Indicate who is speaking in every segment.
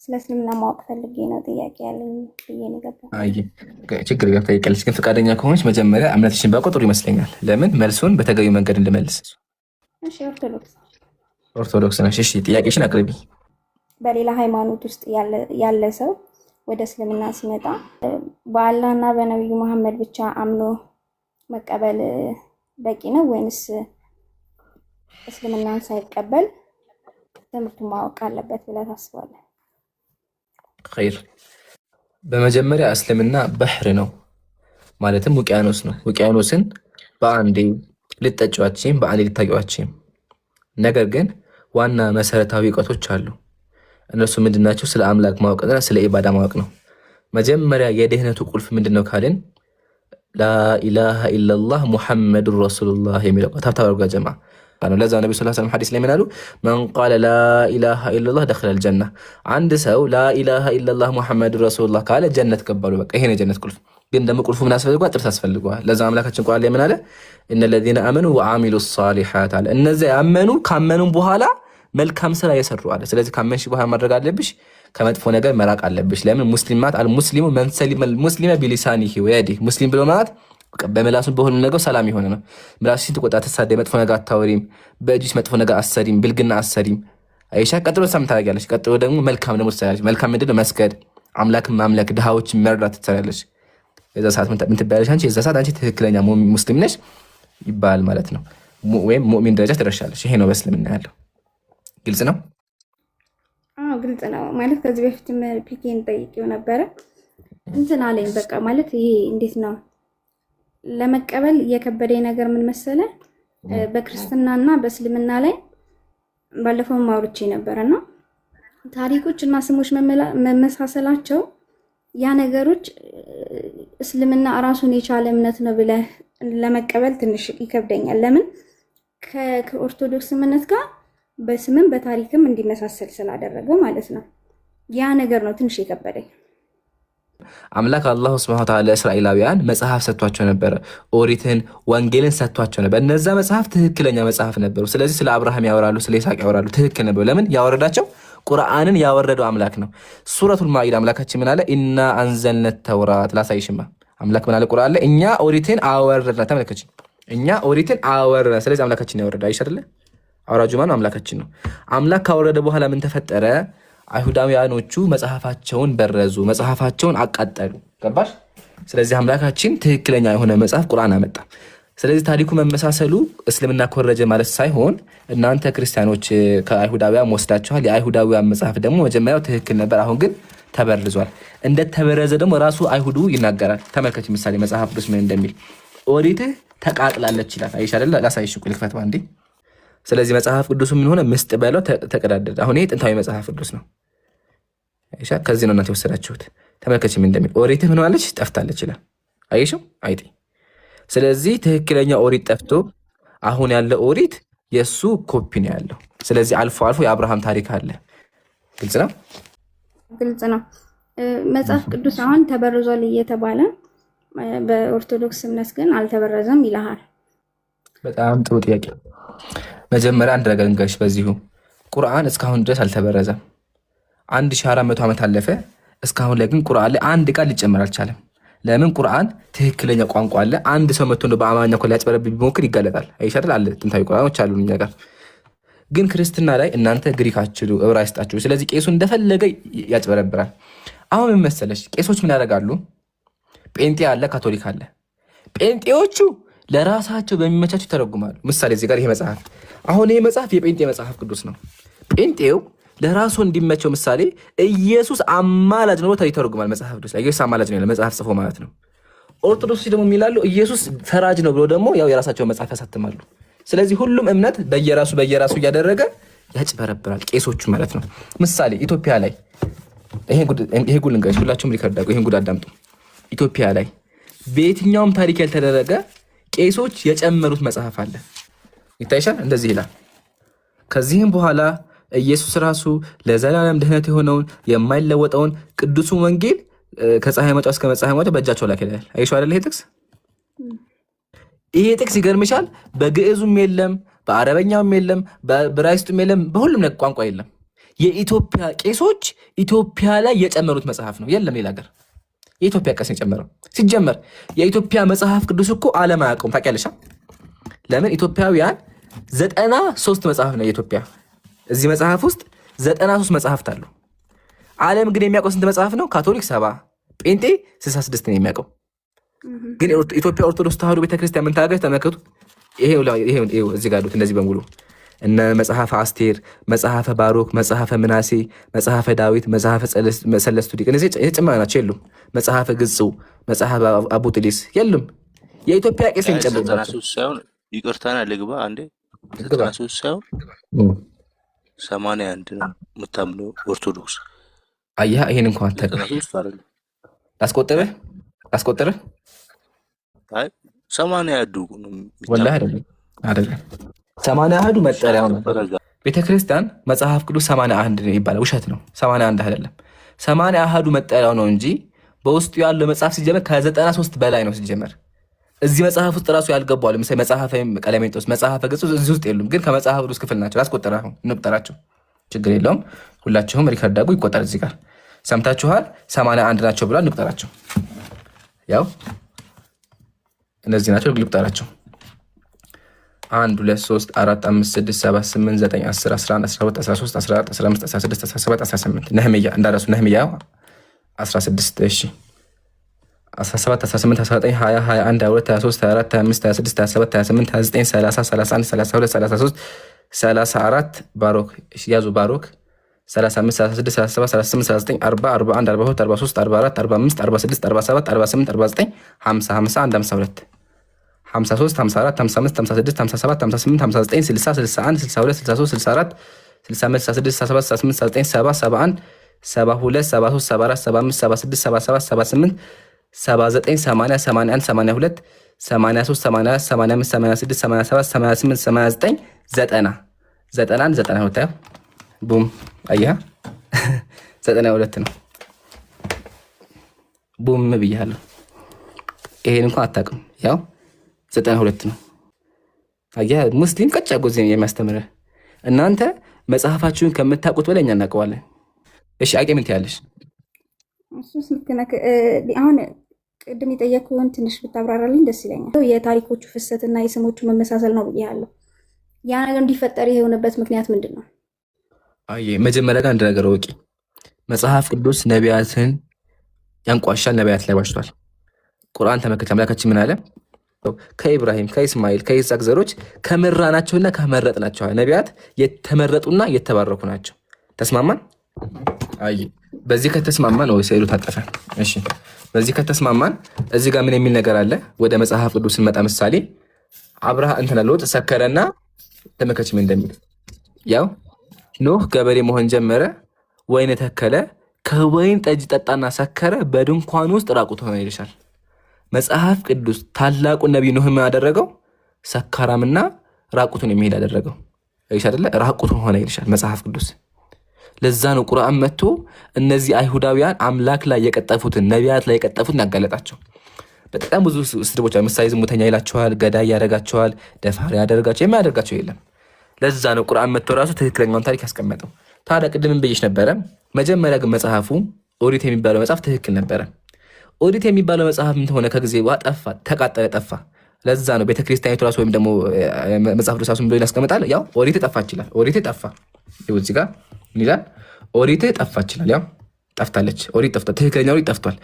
Speaker 1: ስለ እስልምና ማወቅ ፈልጌ ነው ጥያቄ ያለኝ ብዬ ነው ገባኝ።
Speaker 2: አይ ችግር የለም ጠይቀልሽ። ግን ፈቃደኛ ከሆነች መጀመሪያ እምነትሽን ባውቅ ጥሩ ይመስለኛል። ለምን መልሱን በተገቢው መንገድ እንድመልስ።
Speaker 1: እሺ
Speaker 2: ኦርቶዶክስ ነሽ? እሺ ጥያቄሽን አቅርቢ።
Speaker 1: በሌላ ሃይማኖት ውስጥ ያለ ሰው ወደ እስልምና ሲመጣ በአላህና በነብዩ መሐመድ ብቻ አምኖ መቀበል በቂ ነው ወይንስ እስልምናን ሳይቀበል ትምህርቱን ማወቅ አለበት ብለህ ታስባለህ?
Speaker 2: ኸይር። በመጀመሪያ እስልምና ባህር ነው፣ ማለትም ውቅያኖስ ነው። ውቅያኖስን በአንዴ ልትጠጪዋችም በአንዴ ልታቂዋችም። ነገር ግን ዋና መሰረታዊ እውቀቶች አሉ። እነሱ ምንድናቸው? ስለ አምላክ ማወቅና ስለ ኢባዳ ማወቅ ነው። መጀመሪያ የድህነቱ ቁልፍ ምንድነው ካልን ላኢላሃ ኢላላህ ሙሐመዱን ረሱሉላህ የሚለው ታብታብ ጀማ ነው። ለዛ ነብዩ ሰለላሁ ዐለይሂ ወሰለም ሐዲስ ላይ ምን አሉ? መን ቃለ ላኢላሃ ኢላላህ ደኸለል ጀና። አንድ ሰው ላኢላሃ ኢላላህ ሙሐመዱን ረሱሉላህ ካለ ጀነት ገባሉ። በቃ ይሄ ነው የጀነት ቁልፍ። ግን ደግሞ ቁልፉ ምን ያስፈልገዋል? ጥርስ ያስፈልገዋል። ለዛ አምላካችን ቁርአን ላይ ምን አለ? እነለዚነ አመኑ ወአሚሉ ሷሊሓት አለ። እነዚያ ያመኑ ካመኑም በኋላ መልካም ስራ የሰሩ አለ። ስለዚህ ካመንሽ በኋላ ማድረግ አለብሽ፣ ከመጥፎ ነገር መራቅ አለብሽ። ለምን? ሙስሊማት አልሙስሊሙ መን ሰሊመ አልሙስሊመ ቢሊሳኒሂ ወየዲሂ። ሙስሊም ብሎ ማለት በመላሱ በሁሉ ነገር ሰላም የሆነ ነው። ምላስሽን ትቆጣ፣ ተሳደይ፣ መጥፎ ነገር አታወሪም፣ በእጅሽ መጥፎ ነገር አሰሪም፣ ብልግና አሰሪም። አይሻ ቀጥሎ ሰም ታደርጊያለሽ። ቀጥሎ ደግሞ መልካም ደግሞ ትሰራለሽ። መልካም ምንድነው? መስገድ፣ አምላክን ማምለክ፣ ድሃዎችን መርዳት ትሰራለሽ። የዛ ሰዓት ምን ትባያለሽ አንቺ? የዛ ሰዓት አንቺ ትክክለኛ ሙስሊም ነሽ ይባል ማለት ነው። ወይም ሙእሚን ደረጃ ትደርሻለሽ። ይሄ ነው በእስልምና ያለው። ግልጽ ነው?
Speaker 1: አዎ ግልጽ ነው። ማለት ከዚህ በፊትም ፒኬን ጠይቄው ነበረ እንትን አለኝ። በቃ ማለት ይሄ እንዴት ነው ለመቀበል የከበደኝ ነገር ምን መሰለ? በክርስትናና በእስልምና ላይ ባለፈው ማውርቼ ነበርና ታሪኮች እና ስሞች መመሳሰላቸው ያ ነገሮች እስልምና ራሱን የቻለ እምነት ነው ብለህ ለመቀበል ትንሽ ይከብደኛል። ለምን? ከኦርቶዶክስ እምነት ጋር በስምም በታሪክም እንዲመሳሰል ስላደረገው ማለት ነው። ያ ነገር ነው ትንሽ የከበደኝ።
Speaker 2: አምላክ አላህ ሱብሓነሁ ወተዓላ ለእስራኤላውያን መጽሐፍ ሰጥቷቸው ነበረ። ኦሪትን፣ ወንጌልን ሰጥቷቸው ነበር። እነዛ መጽሐፍ ትክክለኛ መጽሐፍ ነበሩ። ስለዚህ ስለ አብርሃም ያወራሉ፣ ስለ ይስሐቅ ያወራሉ። ትክክል ነበሩ። ለምን? ያወረዳቸው ቁርአንን ያወረደው አምላክ ነው። ሱረቱል ማኢዳ አምላካችን ምን አለ? ኢና አንዘልነ ተውራት። ላሳይሽማ አምላክ ምን አለ? ቁርአን ላይ እኛ ኦሪትን አወረድና። ተመልከች፣ እኛ ኦሪትን አወረድና። ስለዚህ አምላካችን ያወረዳ አይሻል? አውራጁ ማን? አምላካችን ነው። አምላክ ካወረደ በኋላ ምን ተፈጠረ? አይሁዳውያኖቹ መጽሐፋቸውን በረዙ፣ መጽሐፋቸውን አቃጠሉ። ገባሽ? ስለዚህ አምላካችን ትክክለኛ የሆነ መጽሐፍ ቁርአን አመጣ። ስለዚህ ታሪኩ መመሳሰሉ እስልምና ኮረጀ ማለት ሳይሆን እናንተ ክርስቲያኖች ከአይሁዳውያን ወስዳችኋል። የአይሁዳውያን መጽሐፍ ደግሞ መጀመሪያው ትክክል ነበር፣ አሁን ግን ተበርዟል። እንደተበረዘ ደግሞ ራሱ አይሁዱ ይናገራል። ተመልከች ምሳሌ መጽሐፍ ቅዱስ ምን እንደሚል። ኦሪትህ ተቃጥላለች ይላል። አይሻ አይደል? ላሳይሽ እኮ ልክፈት አንዴ። ስለዚህ መጽሐፍ ቅዱስ ምን ሆነ? ምስጥ በለው ተቀዳደደ። አሁን ይሄ ጥንታዊ መጽሐፍ ቅዱስ ነው። አይሻ ከዚህ ነው እናንተ የወሰዳችሁት። ተመልከች ምን እንደሚል። ኦሪትህ ምን ሆናለች? ጠፍታለች ይላል። አይሽው አይጤ። ስለዚህ ትክክለኛ ኦሪት ጠፍቶ አሁን ያለ ኦሪት የሱ ኮፒ ነው ያለው። ስለዚህ አልፎ አልፎ የአብርሃም ታሪክ አለ። ግልጽ ነው?
Speaker 1: ግልጽ ነው። መጽሐፍ ቅዱስ አሁን ተበርዟል እየተባለ በኦርቶዶክስ እምነት ግን አልተበረዘም ይልሃል።
Speaker 2: በጣም ጥሩ ጥያቄ። መጀመሪያ አንድ ነገር እንገርሽ። በዚሁ ቁርአን እስካሁን ድረስ አልተበረዘም። 1400 ዓመት አለፈ። እስካሁን ላይ ግን ቁርአን ላይ አንድ ቃል ሊጨመር አልቻለም። ለምን? ቁርአን ትክክለኛ ቋንቋ አለ። አንድ ሰው መጥቶ ነው በአማርኛ እኮ ሊያጭበረብር ቢሞክር ይጋለጣል። አይሻል አለ። ጥንታዊ ቁርአኖች አሉ እኛ ጋር። ግን ክርስትና ላይ እናንተ ግሪክ አትችሉ፣ ዕብራይስጥ አትችሉ። ስለዚህ ቄሱ እንደፈለገ ያጭበረብራል። አሁን ምን መሰለሽ? ቄሶች ምን ያደርጋሉ? ጴንጤ አለ፣ ካቶሊክ አለ። ጴንጤዎቹ ለራሳቸው በሚመቻቸው ይተረጉማሉ። ምሳሌ እዚህ ጋር ይሄ መጽሐፍ፣ አሁን ይሄ መጽሐፍ የጴንጤ መጽሐፍ ቅዱስ ነው። ጴንጤው ለራሱ እንዲመቸው ምሳሌ ኢየሱስ አማላጅ ነው ይተረጉማል መጽሐፍ ቅዱስ ላይ። ኢየሱስ አማላጅ ነው መጽሐፍ ጽፎ ማለት ነው። ኦርቶዶክስ ደግሞ የሚላሉ ኢየሱስ ፈራጅ ነው ብሎ ደግሞ ያው የራሳቸው መጽሐፍ ያሳትማሉ። ስለዚህ ሁሉም እምነት በየራሱ እያደረገ ያጭበረብራል፣ ቄሶቹ ማለት ነው። ምሳሌ ኢትዮጵያ ላይ ይሄ ጉድ ልንገርሽ፣ ሁላችሁም ሪከርድ አድርጉ፣ ይሄን ጉድ አዳምጡ። ኢትዮጵያ ላይ በየትኛውም ታሪክ ያልተደረገ ቄሶች የጨመሩት መጽሐፍ አለ። ይታይሻል። እንደዚህ ይላል። ከዚህም በኋላ ኢየሱስ ራሱ ለዘላለም ድህነት የሆነውን የማይለወጠውን ቅዱሱን ወንጌል ከፀሐይ መውጫ እስከ ፀሐይ መውጫ በእጃቸው ላከ ይላል። አይሻው አይደል? ይሄ ጥቅስ ይገርምሻል። በግዕዙም የለም፣ በአረበኛውም የለም፣ በዕብራይስጡም የለም፣ በሁሉም ቋንቋ የለም። የኢትዮጵያ ቄሶች ኢትዮጵያ ላይ የጨመሩት መጽሐፍ ነው። የለም ሌላ ሀገር የኢትዮጵያ ቄስ የጨመረው። ሲጀመር የኢትዮጵያ መጽሐፍ ቅዱስ እኮ ዓለም አያውቀውም። ታውቂያለሽ? ለምን? ኢትዮጵያውያን 93 መጽሐፍ ነው የኢትዮጵያ። እዚህ መጽሐፍ ውስጥ 93 መጽሐፍት አሉ። ዓለም ግን የሚያውቀው ስንት መጽሐፍ ነው? ካቶሊክ 70፣ ጴንጤ 66 ነው የሚያውቀው። ግን ኢትዮጵያ ኦርቶዶክስ ተዋሕዶ ቤተክርስቲያን ምን ታደርጋለች? ተመልከቱ። ይሄው እዚህ ጋር ያሉት እነዚህ በሙሉ እነ መጽሐፈ አስቴር፣ መጽሐፈ ባሮክ፣ መጽሐፈ ምናሴ፣ መጽሐፈ ዳዊት፣ መጽሐፈ ሰለስቱ ዲቅ እነዚህ የተጨመረ ናቸው። የሉም። መጽሐፈ ግጹ፣ መጽሐፈ አቡጥሊስ የሉም። የኢትዮጵያ ቄስ የሚጨምሩባቸው
Speaker 3: ሳይሆን ይቅርታና ልግባ አንዴ 93 ሳይሆን 81 ነው የምታምነው ኦርቶዶክስ።
Speaker 2: አያ ይሄን እንኳን አታውቅም። ላስቆጥርህ
Speaker 3: አይ 81 ነው
Speaker 2: ወላሂ አይደለም 81 መጠሪያው ነው። ቤተክርስቲያን መጽሐፍ ቅዱስ 81 ነው ይባላል። ውሸት ነው። 81 አይደለም። 81 መጠሪያው ነው እንጂ በውስጡ ያለው መጽሐፍ ሲጀመር ከ93 በላይ ነው ሲጀመር። እዚህ መጽሐፍ ውስጥ ራሱ ያልገባው ለምሳሌ መጽሐፈ ቀለሜንጦስ፣ መጽሐፈ ግጹ እዚህ ውስጥ የሉም፣ ግን ከመጽሐፍ ቅዱስ ክፍል ናቸው። ላስቆጥራችሁ እንቁጠራቸው፣ ችግር የለውም። ሁላችሁም ሪከርድ አድርጉ፣ ይቆጠር። እዚህ ጋር ሰምታችኋል። 81 ናቸው ብሏል። እንቁጠራቸው። ያው እነዚህ ናቸው። እንቁጠራቸው 1 2 3 4 5 6 7 8 9 10 11 12 13 14 15 16 17 18 ነህምያ እንዳረሱ ነህምያ 16 እሺ 17 18 19 20 21 22 23 24 25 26 27 28 29 30 31 32 33 34 ባሮክ ያዙ ባሮክ 35 36 37 38 39 40 41 42 43 44 45 46 47 48 49 50 51 52 53 54 55 56 57 58 59 60 61 62 63 64 65 66 67 68 69 70 71 72 73 74 75 76 77 78 79 80 81 82 83 84 85 86 87 88 89 90 91 92 ቡም አያ 92 ነው። ቡም ብያለሁ። ይሄን እንኳን አታውቅም። ያው 92 ነው። አያ ሙስሊም ቀጫ ጎዜ የሚያስተምረህ እናንተ መጽሐፋችሁን ከምታውቁት በላይ እኛ እናውቀዋለን። እሺ አቄ ምን ትያለሽ?
Speaker 1: እሱስ ልክ ነህ። አሁን ቅድም የጠየኩህን ትንሽ ብታብራራልኝ ደስ ይለኛል። የታሪኮቹ ፍሰትና የስሞቹ መመሳሰል ነው ብያለሁ። ያ ነገር እንዲፈጠር የሆነበት ምክንያት ምንድን ነው?
Speaker 2: አይ መጀመሪያ ጋር አንድ ነገር ወቂ። መጽሐፍ ቅዱስ ነቢያትን ያንቋሻል፣ ነቢያት ላይ ዋሽቷል። ቁርአን ተመልከት። አምላካችን ምን አለ? ከኢብራሂም ከኢስማኤል ከይስሐቅ ዘሮች ከመራናቸውና ከመረጥናቸው ነቢያት የተመረጡና የተባረኩ ናቸው። ተስማማን? አይ በዚህ ከተስማማን ነው ስዕሉ ታጠፈ። እሺ በዚህ ከተስማማን እዚህ ጋር ምን የሚል ነገር አለ? ወደ መጽሐፍ ቅዱስ እንመጣ። ምሳሌ አብርሃም እንትና ሎጥ ሰከረና ተመልከች ምን እንደሚል። ያው ኖህ ገበሬ መሆን ጀመረ፣ ወይን ተከለ፣ ከወይን ጠጅ ጠጣና ሰከረ፣ በድንኳን ውስጥ ራቁት ሆነ ይልሻል መጽሐፍ ቅዱስ። ታላቁ ነቢይ ኖህ ምን አደረገው? ሰካራምና ራቁቱን የሚሄድ አደረገው። አይሽ አይደለ? ራቁቱን ሆነ ይልሻል መጽሐፍ ቅዱስ። ለዛ ነው ቁርአን መጥቶ እነዚህ አይሁዳውያን አምላክ ላይ የቀጠፉትን ነቢያት ላይ የቀጠፉትን ያጋለጣቸው። በጣም ብዙ ስድቦች፣ ምሳሌ ዝሙተኛ ይላቸዋል፣ ገዳይ ያደርጋቸዋል፣ ደፋሪ ያደርጋቸው፣ የማያደርጋቸው የለም። ለዛ ነው ቁርአን መጥቶ ራሱ ትክክለኛውን ታሪክ ያስቀመጠው። ታዲያ ቅድም ብዬሽ ነበረ፣ መጀመሪያ ግን መጽሐፉ ኦሪት የሚባለው መጽሐፍ ትክክል ነበረ። ኦሪት የሚባለው መጽሐፍ ምን ሆነ? ከጊዜ በኋላ ጠፋ፣ ተቃጠለ፣ ጠፋ። ለዛ ነው ቤተክርስቲያኒቱ ራሱ ወይም ደግሞ መጽሐፍ ቅዱስ ምን ብሎ ያስቀምጣል? ያው ኦሪት ጠፋ ይችላል። ኦሪት ጠፋ ይኸው እዚህ ጋር ምን ይላል? ኦሪት ጠፋ ይችላል። ያው ጠፍታለች። ኦሪት ጠፍቷል። ትክክለኛ ኦሪት ጠፍቷል።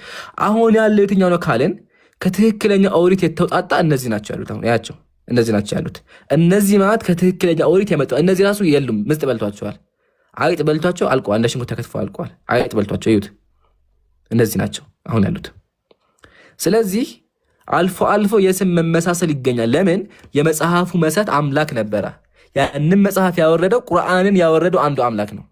Speaker 2: አሁን ያለው የትኛው ነው ካልን ከትክክለኛ ኦሪት የተውጣጣ እነዚህ ናቸው ያሉት። አሁን ያቸው እነዚህ ናቸው ያሉት። እነዚህ ማለት ከትክክለኛ ኦሪት የመጣው እነዚህ ራሱ የሉም። ምስጥ በልቷቸዋል። አይጥ በልቷቸው አልቀዋል። እንደ ሽንኩርት ተከትፈው አልቀዋል። አይጥ በልቷቸው ይዩት። እነዚህ ናቸው አሁን ያሉት። ስለዚህ አልፎ አልፎ የስም መመሳሰል ይገኛል። ለምን? የመጽሐፉ መሰረት አምላክ ነበረ። ያንን መጽሐፍ ያወረደው ቁርአንን ያወረደው አንዱ አምላክ ነው።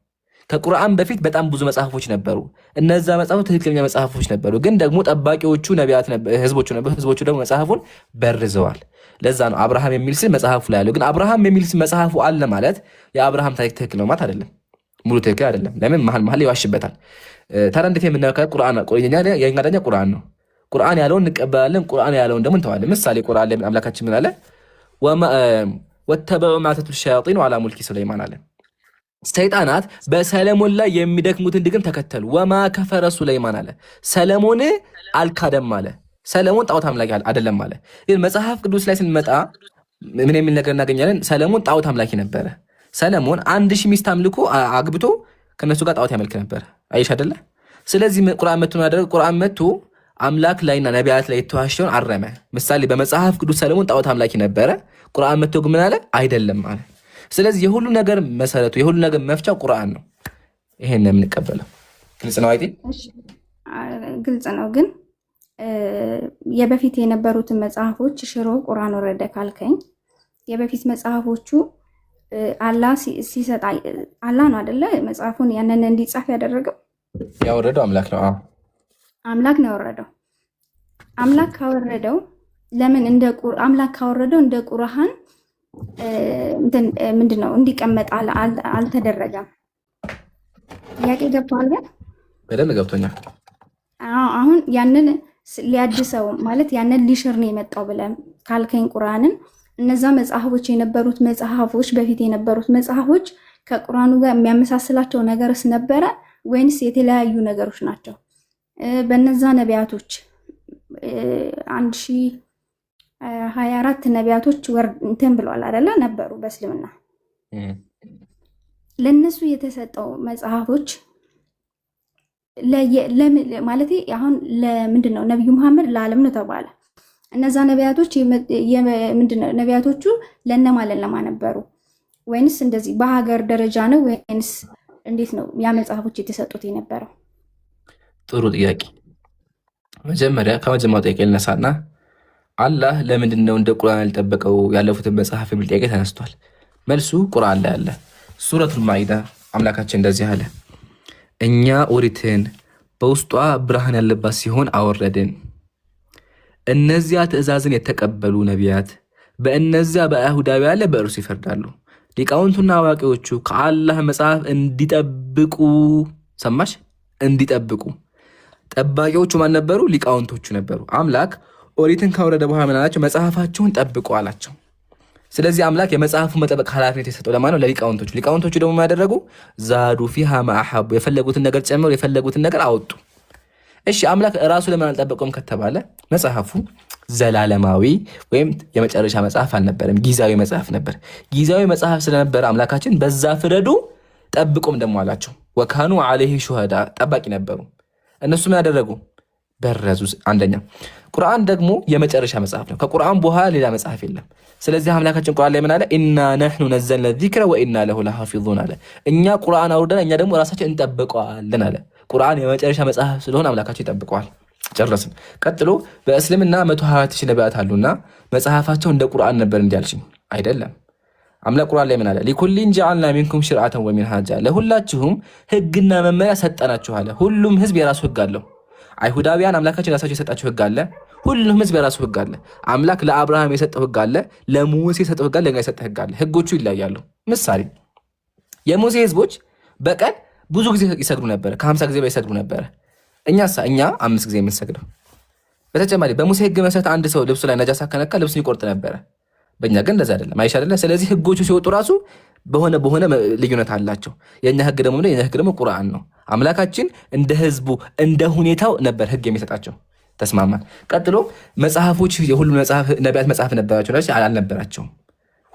Speaker 2: ከቁርአን በፊት በጣም ብዙ መጽሐፎች ነበሩ። እነዛ መጽሐፎች ትክክለኛ መጽሐፎች ነበሩ። ግን ደግሞ ጠባቂዎቹ ነቢያት ህዝቦቹ ነበሩ። ህዝቦቹ ደግሞ መጽሐፉን በርዘዋል። ለዛ ነው አብርሃም የሚል ስም መጽሐፉ ላይ ያለው። ግን አብርሃም የሚል ስም መጽሐፉ አለ ማለት የአብርሃም ታሪክ ትክክል ነው ማለት አይደለም። ሙሉ ትክክል አይደለም። ለምን? መሀል ይዋሽበታል። ታዲያ እንዴት የምናየው ቁርአን የኛ ደኛ ቁርአን ነው። ቁርአን ያለውን እንቀበላለን፣ ቁርአን ያለውን ደግሞ እንተዋለን። ምሳሌ ቁርአን ላይ አምላካችን ምን አለ? ወተበዑ ማ ተትሉ ሸያጢን ዐላ ሙልኪ ሱለይማን አለ። ሰይጣናት በሰለሞን ላይ የሚደክሙትን ድግም ተከተሉ። ወማ ከፈረ ሱለይማን አለ ሰለሞን አልካደም አለ። ሰለሞን ጣዖት አምላኪ አይደለም አለ። ግን መጽሐፍ ቅዱስ ላይ ስንመጣ ምን የሚል ነገር እናገኛለን? ሰለሞን ጣዖት አምላኪ ነበረ። ሰለሞን 1000 ሚስት አምልኮ አግብቶ ከነሱ ጋር ጣዖት ያመልክ ነበር። አይሽ አይደለ? ስለዚህ ቁርአን መጥቶ ያደረገ ቁርአን መጥቶ አምላክ ላይና ነቢያት ላይ የተዋሸውን አረመ። ምሳሌ በመጽሐፍ ቅዱስ ሰለሞን ጣዖት አምላኪ ነበረ። ቁርአን መጥቶ ግን ምን አለ? አይደለም አለ። ስለዚህ የሁሉ ነገር መሰረቱ የሁሉ ነገር መፍቻው ቁርአን ነው። ይሄን ነው የምንቀበለው። ግልጽ ነው አይደል?
Speaker 1: ግልጽ ነው። ግን የበፊት የነበሩትን መጽሐፎች ሽሮ ቁርአን ወረደ ካልከኝ የበፊት መጽሐፎቹ አላህ ሲሰጣ አላህ ነው አይደለ? መጽሐፉን ያንን እንዲጻፍ ያደረገው
Speaker 2: ያወረደው አምላክ ነው።
Speaker 1: አምላክ ነው ያወረደው። አምላክ ካወረደው ለምን እንደ አምላክ ካወረደው እንደ ቁርአን ምንድነው እንዲቀመጥ አልተደረገም? ጥያቄ ገብቷል?
Speaker 2: በደንብ ገብቶኛል።
Speaker 1: አሁን ያንን ሊያድሰው ማለት ያንን ሊሽር ነው የመጣው ብለን ካልከኝ ቁርአንን እነዛ መጽሐፎች የነበሩት መጽሐፎች በፊት የነበሩት መጽሐፎች ከቁርአኑ ጋር የሚያመሳስላቸው ነገርስ ነበረ ወይንስ የተለያዩ ነገሮች ናቸው? በነዛ ነቢያቶች 1024 ነቢያቶች እንትን ብለዋል አይደለ? ነበሩ በእስልምና ለነሱ የተሰጠው መጽሐፎች ማለት አሁን ለምንድን ነው ነብዩ መሐመድ ለዓለም ነው ተባለ? እነዛ ነቢያቶች ምንድነው ነቢያቶቹ ለነማ ነበሩ? ወይንስ እንደዚህ በሀገር ደረጃ ነው ወይንስ እንዴት ነው ያ መጽሐፎች የተሰጡት የነበረው?
Speaker 2: ጥሩ ጥያቄ። መጀመሪያ ከመጀመሪያው ጥያቄ ልነሳና አላህ ለምንድን ነው እንደ ቁርአን ያልጠበቀው ያለፉትን መጽሐፍ የሚል ጥያቄ ተነስቷል። መልሱ ቁርአን ላይ አለ። ሱረቱል ማኢዳ አምላካችን እንደዚህ አለ፣ እኛ ኦሪትን በውስጧ ብርሃን ያለባት ሲሆን አወረድን። እነዚያ ትእዛዝን የተቀበሉ ነቢያት በእነዚያ በአይሁዳውያን ላይ በእርሱ ይፈርዳሉ። ሊቃውንቱና አዋቂዎቹ ከአላህ መጽሐፍ እንዲጠብቁ ሰማሽ፣ እንዲጠብቁ። ጠባቂዎቹ ማን ነበሩ? ሊቃውንቶቹ ነበሩ። አምላክ ኦሪትን ካወረደ በኋላ ምን አላቸው? መጽሐፋችሁን ጠብቁ አላቸው። ስለዚህ አምላክ የመጽሐፉን መጠበቅ ኃላፊነት የሰጠው ለማን ነው? ለሊቃውንቶቹ። ሊቃውንቶቹ ደግሞ ያደረጉ ዛዱ ፊሃ ማአሐቡ፣ የፈለጉትን ነገር ጨምሩ፣ የፈለጉትን ነገር አወጡ። እሺ አምላክ ራሱ ለምን አልጠበቀውም ከተባለ መጽሐፉ ዘላለማዊ ወይም የመጨረሻ መጽሐፍ አልነበረም፣ ጊዜያዊ መጽሐፍ ነበር። ጊዜያዊ መጽሐፍ ስለነበረ አምላካችን በዛ ፍረዱ ጠብቁም ደግሞ አላቸው። ወካኑ ዐለይሂ ሹሃዳ፣ ጠባቂ ነበሩ። እነሱ ምን ያደረጉ? በረዙ። አንደኛ ቁርአን ደግሞ የመጨረሻ መጽሐፍ ነው። ከቁርአን በኋላ ሌላ መጽሐፍ የለም። ስለዚህ አምላካችን ቁርአን ላይ ምን አለ? ኢና ነሕኑ ነዘልነ ዚክረ ወኢና ለሁ ለሐፊዙን አለ። እኛ ቁርአን አውርደን እኛ ደግሞ ራሳችን እንጠብቀዋለን አለ። ቁርአን የመጨረሻ መጽሐፍ ስለሆነ አምላካችን ይጠብቀዋል። ጨረስን። ቀጥሎ በእስልምና 124,000 ነቢያት አሉና መጽሐፋቸው እንደ ቁርአን ነበር እንዲያልሽኝ አይደለም። አምላክ ቁርአን ላይ ምን አለ? ሊኩሊን ጀዐልና ሚንኩም ሽርዓተን ወሚንሃጃ፣ ለሁላችሁም ህግና መመሪያ ሰጠናችሁ አለ። ሁሉም ህዝብ የራሱ ህግ አለው። አይሁዳውያን አምላካችን ራሳቸው የሰጣቸው ህግ አለ። ሁሉም ህዝብ የራሱ ህግ አለ። አምላክ ለአብርሃም የሰጠው ህግ አለ፣ ለሙሴ የሰጠው ህግ አለ፣ ለኛ የሰጠው ህግ አለ። ህጎቹ ይለያያሉ። ምሳሌ የሙሴ ህዝቦች በቀን ብዙ ጊዜ ይሰግዱ ነበር፣ ከ50 ጊዜ በላይ ይሰግዱ ነበር። እኛ 5 ጊዜ የምንሰግደው። በተጨማሪ በሙሴ ህግ መሰረት አንድ ሰው ልብሱ ላይ ነጃሳ ከነካ ልብሱን ይቆርጥ ነበረ። በእኛ ግን እንደዛ አይደለም፣ አይሻ አይደለ? ስለዚህ ህጎቹ ሲወጡ ራሱ በሆነ ልዩነት አላቸው። የኛ ህግ ደግሞ ቁርአን ነው። አምላካችን እንደ ህዝቡ እንደ ሁኔታው ነበር ህግ የሚሰጣቸው። ተስማማን። ቀጥሎ መጽሐፎች የሁሉም ነቢያት መጽሐፍ ነበራቸው አልነበራቸውም?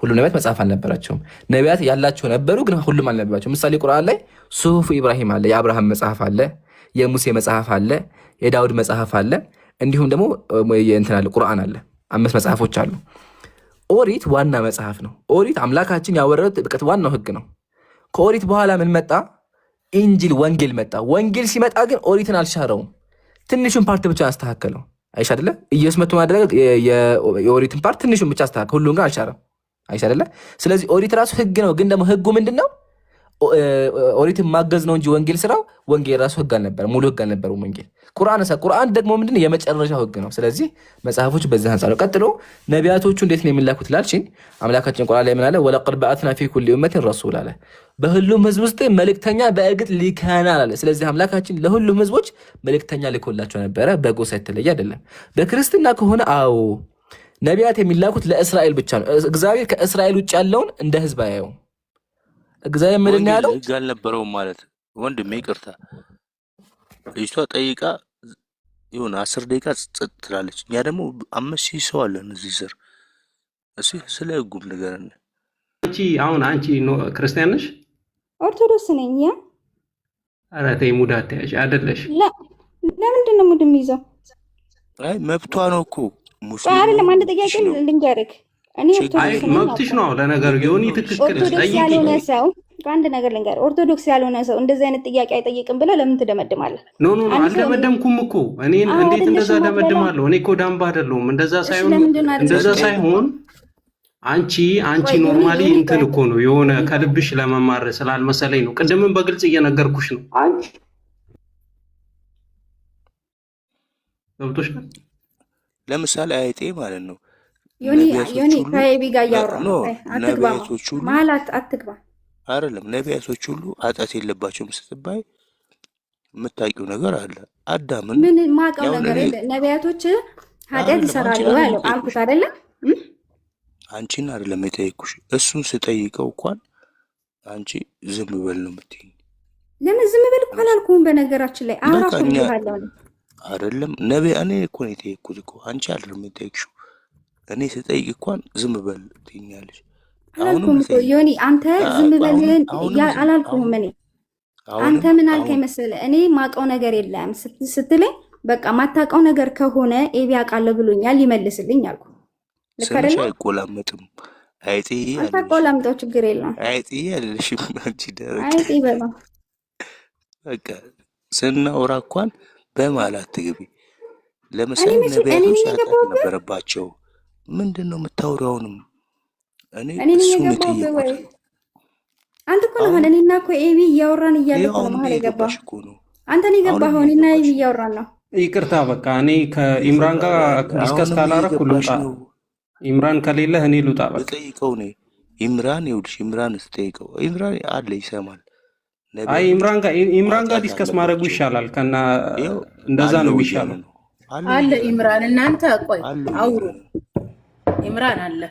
Speaker 2: ሁሉም ነቢያት መጽሐፍ አልነበራቸውም። ነቢያት ያላቸው ነበሩ፣ ግን ሁሉም አልነበራቸው። ምሳሌ ቁርአን ላይ ሱሁፍ ኢብራሂም አለ፣ የአብርሃም መጽሐፍ አለ፣ የሙሴ መጽሐፍ አለ፣ የዳውድ መጽሐፍ አለ፣ እንዲሁም ደግሞ እንትን አለ፣ ቁርአን አለ። 5 መጽሐፎች አሉ። ኦሪት ዋና መጽሐፍ ነው። ኦሪት አምላካችን ያወረደው ጥብቀት ዋናው ህግ ነው። ከኦሪት በኋላ ምን መጣ? ኢንጂል ወንጌል መጣ። ወንጌል ሲመጣ ግን ኦሪትን አልሻረውም፣ ትንሹን ፓርት ብቻ አስተካከለው። አይሻ አይደለ? ኢየሱስ መጥቶ ማድረግ የኦሪትን ፓርት ትንሹን ብቻ አስተካከለ፣ ሁሉን ግን አልሻረም። አይሻ አይደለ? ስለዚህ ኦሪት ራሱ ህግ ነው። ግን ደግሞ ህጉ ምንድነው? ኦሪትን ማገዝ ነው እንጂ ወንጌል ስራው ወንጌል ራሱ ህግ አልነበረም፣ ሙሉ ህግ አልነበረም ወንጌል። ቁርአን ደግሞ ምንድነው? የመጨረሻው ህግ ነው። ስለዚህ መጽሐፎች በዚህ አንጻር ነው። ቀጥሎ ነቢያቶቹ እንዴት ነው የሚላኩት ላልሽኝ፣ አምላካችን ቁርአን ላይ ምን አለ? ወለቀድ በዐትና ፊ ኩሊ ኡመቲን ረሱላ አለ። በሁሉም ህዝብ ውስጥ መልእክተኛ በእርግጥ ልከናል አለ። ስለዚህ አምላካችን ለሁሉም ህዝቦች መልእክተኛ ልኮላቸው ነበረ፣ በጎሳ የተለየ አይደለም። በክርስትና ከሆነ አዎ ነቢያት የሚላኩት ለእስራኤል ብቻ ነው። እግዚአብሔር ከእስራኤል ውጭ ያለውን እንደ ህዝብ አያየውም። እግዚአብሔር ምንድን ያለው
Speaker 3: ህግ አልነበረውም ማለት ወንድሜ ይቅርታ ልጅቷ ጠይቃ ይሁን 10 ደቂቃ ጸጥ ትላለች። እኛ ደግሞ 5,000 ሰው አለን እዚህ ስር። እሺ ስለ ህጉም ንገረን።
Speaker 4: አንቺ ክርስቲያን ነሽ?
Speaker 1: ኦርቶዶክስ ነኝ። ያ
Speaker 4: ኧረ ተይ ሙድ አትያዥ አይደለሽ።
Speaker 1: ለምንድን ነው ሙድ የሚይዘው?
Speaker 3: አይ መብቷ ነው እኮ ሙስሊም
Speaker 1: አይደለም። አንድ ጥያቄ ልንገርህ። እኔ ኦርቶዶክስ ነኝ።
Speaker 4: መብትሽ ነው ለነገሩ። የሆነ ትክክል
Speaker 1: ኦርቶዶክስ ያልሆነ ሰው አንድ ነገር ልንገርህ። ኦርቶዶክስ ያልሆነ ሰው እንደዚህ አይነት ጥያቄ አይጠይቅም ብለህ ለምን ትደመድማለህ?
Speaker 4: ኖ አልደመደምኩም እኮ እኔ። እንዴት እንደዛ ደመድማለሁ? እኔ እኮ ዳምባ አይደለሁም። እንደዛ ሳይሆን አንቺ ኖርማሊ እንትን እኮ ነው የሆነ ከልብሽ ለመማር ስላልመሰለኝ ነው። ቅድምም በግልጽ እየነገርኩሽ ነው። አንቺ ገብቶሽ ነው።
Speaker 3: ለምሳሌ አይጤ ማለት ነው
Speaker 1: ዮኒ ከኤቢ ጋር እያወራ ነው። አትግባ ማለት አትግባ
Speaker 3: አይደለም። ነቢያቶች ሁሉ ኃጢአት የለባቸውም ስትባይ የምታውቂው ነገር አለ። አዳምን
Speaker 1: ምን ማውቀው ነገር የለ። ነቢያቶች ኃጢአት ይሰራሉ ያለው አልኩት አይደለም።
Speaker 3: አንቺን አይደለም የጠየኩሽ፣ እሱን ስጠይቀው እንኳን አንቺ ዝም በል ነው የምትይኝ።
Speaker 1: ለምን ዝም በል እኮ አላልኩም። በነገራችን ላይ አራፉ ይላልው
Speaker 3: አይደለም እኔ እኮ ነው የጠየኩት እኮ አንቺ አይደለም የጠየቅሽው። እኔ ስጠይቅ እንኳን ዝም በል ትይኛለሽ።
Speaker 1: አላልኩም እኮ ዮኒ፣ አንተ ዝም በል አላልኩም። እኔ አንተ ምን አልከኝ መሰለህ? እኔ ማውቀው ነገር የለም ስትለኝ በቃ ማታውቀው ነገር ከሆነ ኤቢ አውቃለሁ ብሎኛል ይመልስልኝ አልኩ።
Speaker 3: ስንሻ አይቆላመጥም። አይጤ
Speaker 1: አታቆላምጠው፣ ችግር የለም።
Speaker 3: አይጤ ያለሽም አንቺ ደረቅ
Speaker 1: አይጤ በለው።
Speaker 3: በቃ ስናወራ እንኳን በማላት ትግቢ። ለምሳሌ ነቢያቶች ኃጢአት ነበረባቸው። ምንድን ነው የምታወራውንም? እኔ እሱን የጠየኩት
Speaker 1: አንተ እኮ ነው። እኔና እኮ ኤቢ እያወራን እያለ እኮ ነው መሀል የገባህ አንተ ነው የገባኸው። እኔና ኤቢ እያወራን ነው።
Speaker 4: ይቅርታ በቃ እኔ ከኢምራን ጋር ዲስከስ ካላረኩ ልውጣ። ኢምራን ከሌለ እኔ ልውጣ። በቃ
Speaker 3: ጠይቀው ነው ኢምራን ይኸውልሽ፣ ኢምራን ስጠይቀው ኢምራን አለ ይሰማል።
Speaker 4: አይ ኢምራን ጋር ዲስከስ ማድረጉ ይሻላል። ከና እንደዛ ነው የሚሻለው።
Speaker 5: አለ ኢምራን፣ እናንተ ቆይ አውሩ። ኢምራን አለ።